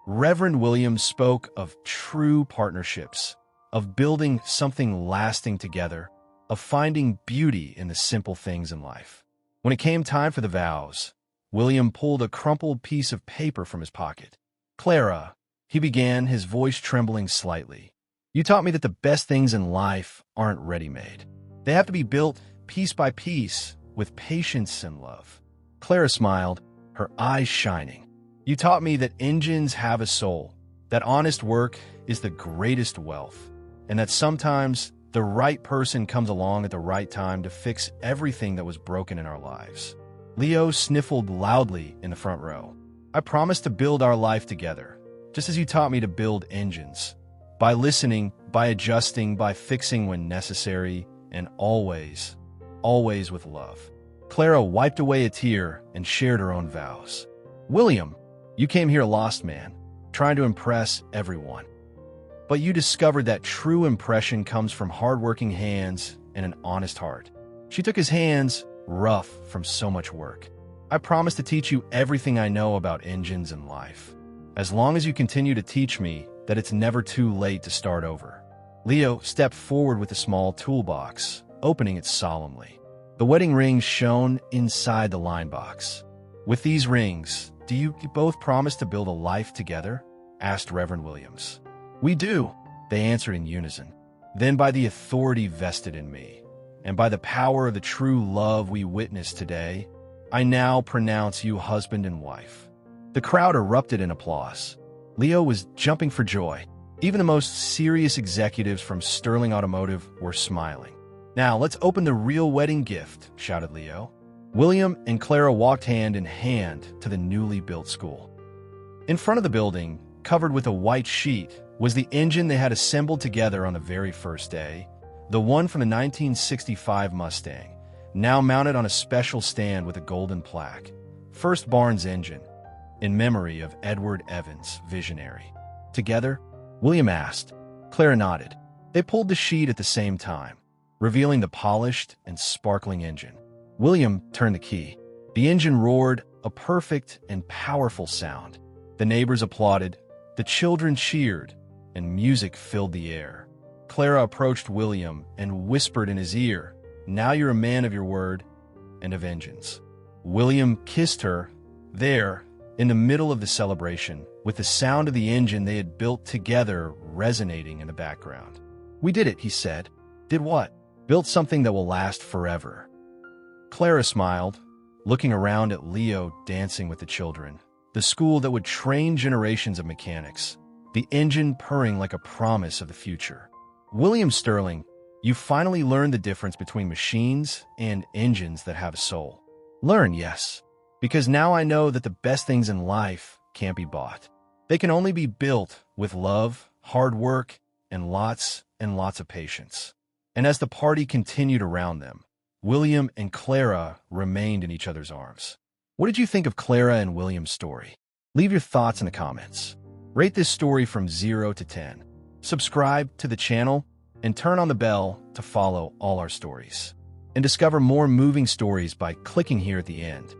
Reverend Williams spoke of true partnerships, of building something lasting together, of finding beauty in the simple things in life. When it came time for the vows, William pulled a crumpled piece of paper from his pocket. "Clara," he began, his voice trembling slightly, "you taught me that the best things in life aren't ready-made. They have to be built piece by piece, with patience and love." Clara smiled, her eyes shining. "You taught me that engines have a soul, that honest work is the greatest wealth, and that sometimes the right person comes along at the right time to fix everything that was broken in our lives." Leo sniffled loudly in the front row. "I promise to build our life together, just as you taught me to build engines. By listening, by adjusting, by fixing when necessary, and always, always with love." Clara wiped away a tear and shared her own vows. "William, you came here a lost man, trying to impress everyone. But you discovered that true impression comes from hardworking hands and an honest heart." She took his hands, rough from so much work. "I promise to teach you everything I know about engines and life, as long as you continue to teach me that it's never too late to start over." Leo stepped forward with a small toolbox, opening it solemnly. The wedding rings shone inside the line box. "With these rings, do you both promise to build a life together?" asked Reverend Williams. "We do," they answered in unison. "Then by the authority vested in me, and by the power of the true love we witness today, I now pronounce you husband and wife." The crowd erupted in applause. Leo was jumping for joy. Even the most serious executives from Sterling Automotive were smiling. "Now let's open the real wedding gift," shouted Leo. William and Clara walked hand in hand to the newly built school. In front of the building, covered with a white sheet, was the engine they had assembled together on the very first day, the one from the 1965 Mustang, now mounted on a special stand with a golden plaque, "First Barnes Engine," in memory of Edward Evans, visionary. Together, William asked. Clara nodded. They pulled the sheet at the same time, revealing the polished and sparkling engine. William turned the key. The engine roared, a perfect and powerful sound. The neighbors applauded, the children cheered, and music filled the air. Clara approached William and whispered in his ear, "Now you're a man of your word and of engines." William kissed her there, in the middle of the celebration, with the sound of the engine they had built together resonating in the background. "We did it," he said. "Did what?" "Built something that will last forever." Clara smiled, looking around at Leo dancing with the children. The school that would train generations of mechanics. The engine purring like a promise of the future. William Sterling, you finally learned the difference between machines and engines that have a soul. Learn, yes. Because now I know that the best things in life can't be bought. They can only be built with love, hard work, and lots of patience. And as the party continued around them, William and Clara remained in each other's arms. What did you think of Clara and William's story? Leave your thoughts in the comments. Rate this story from 0 to 10. Subscribe to the channel and turn on the bell to follow all our stories. And discover more moving stories by clicking here at the end.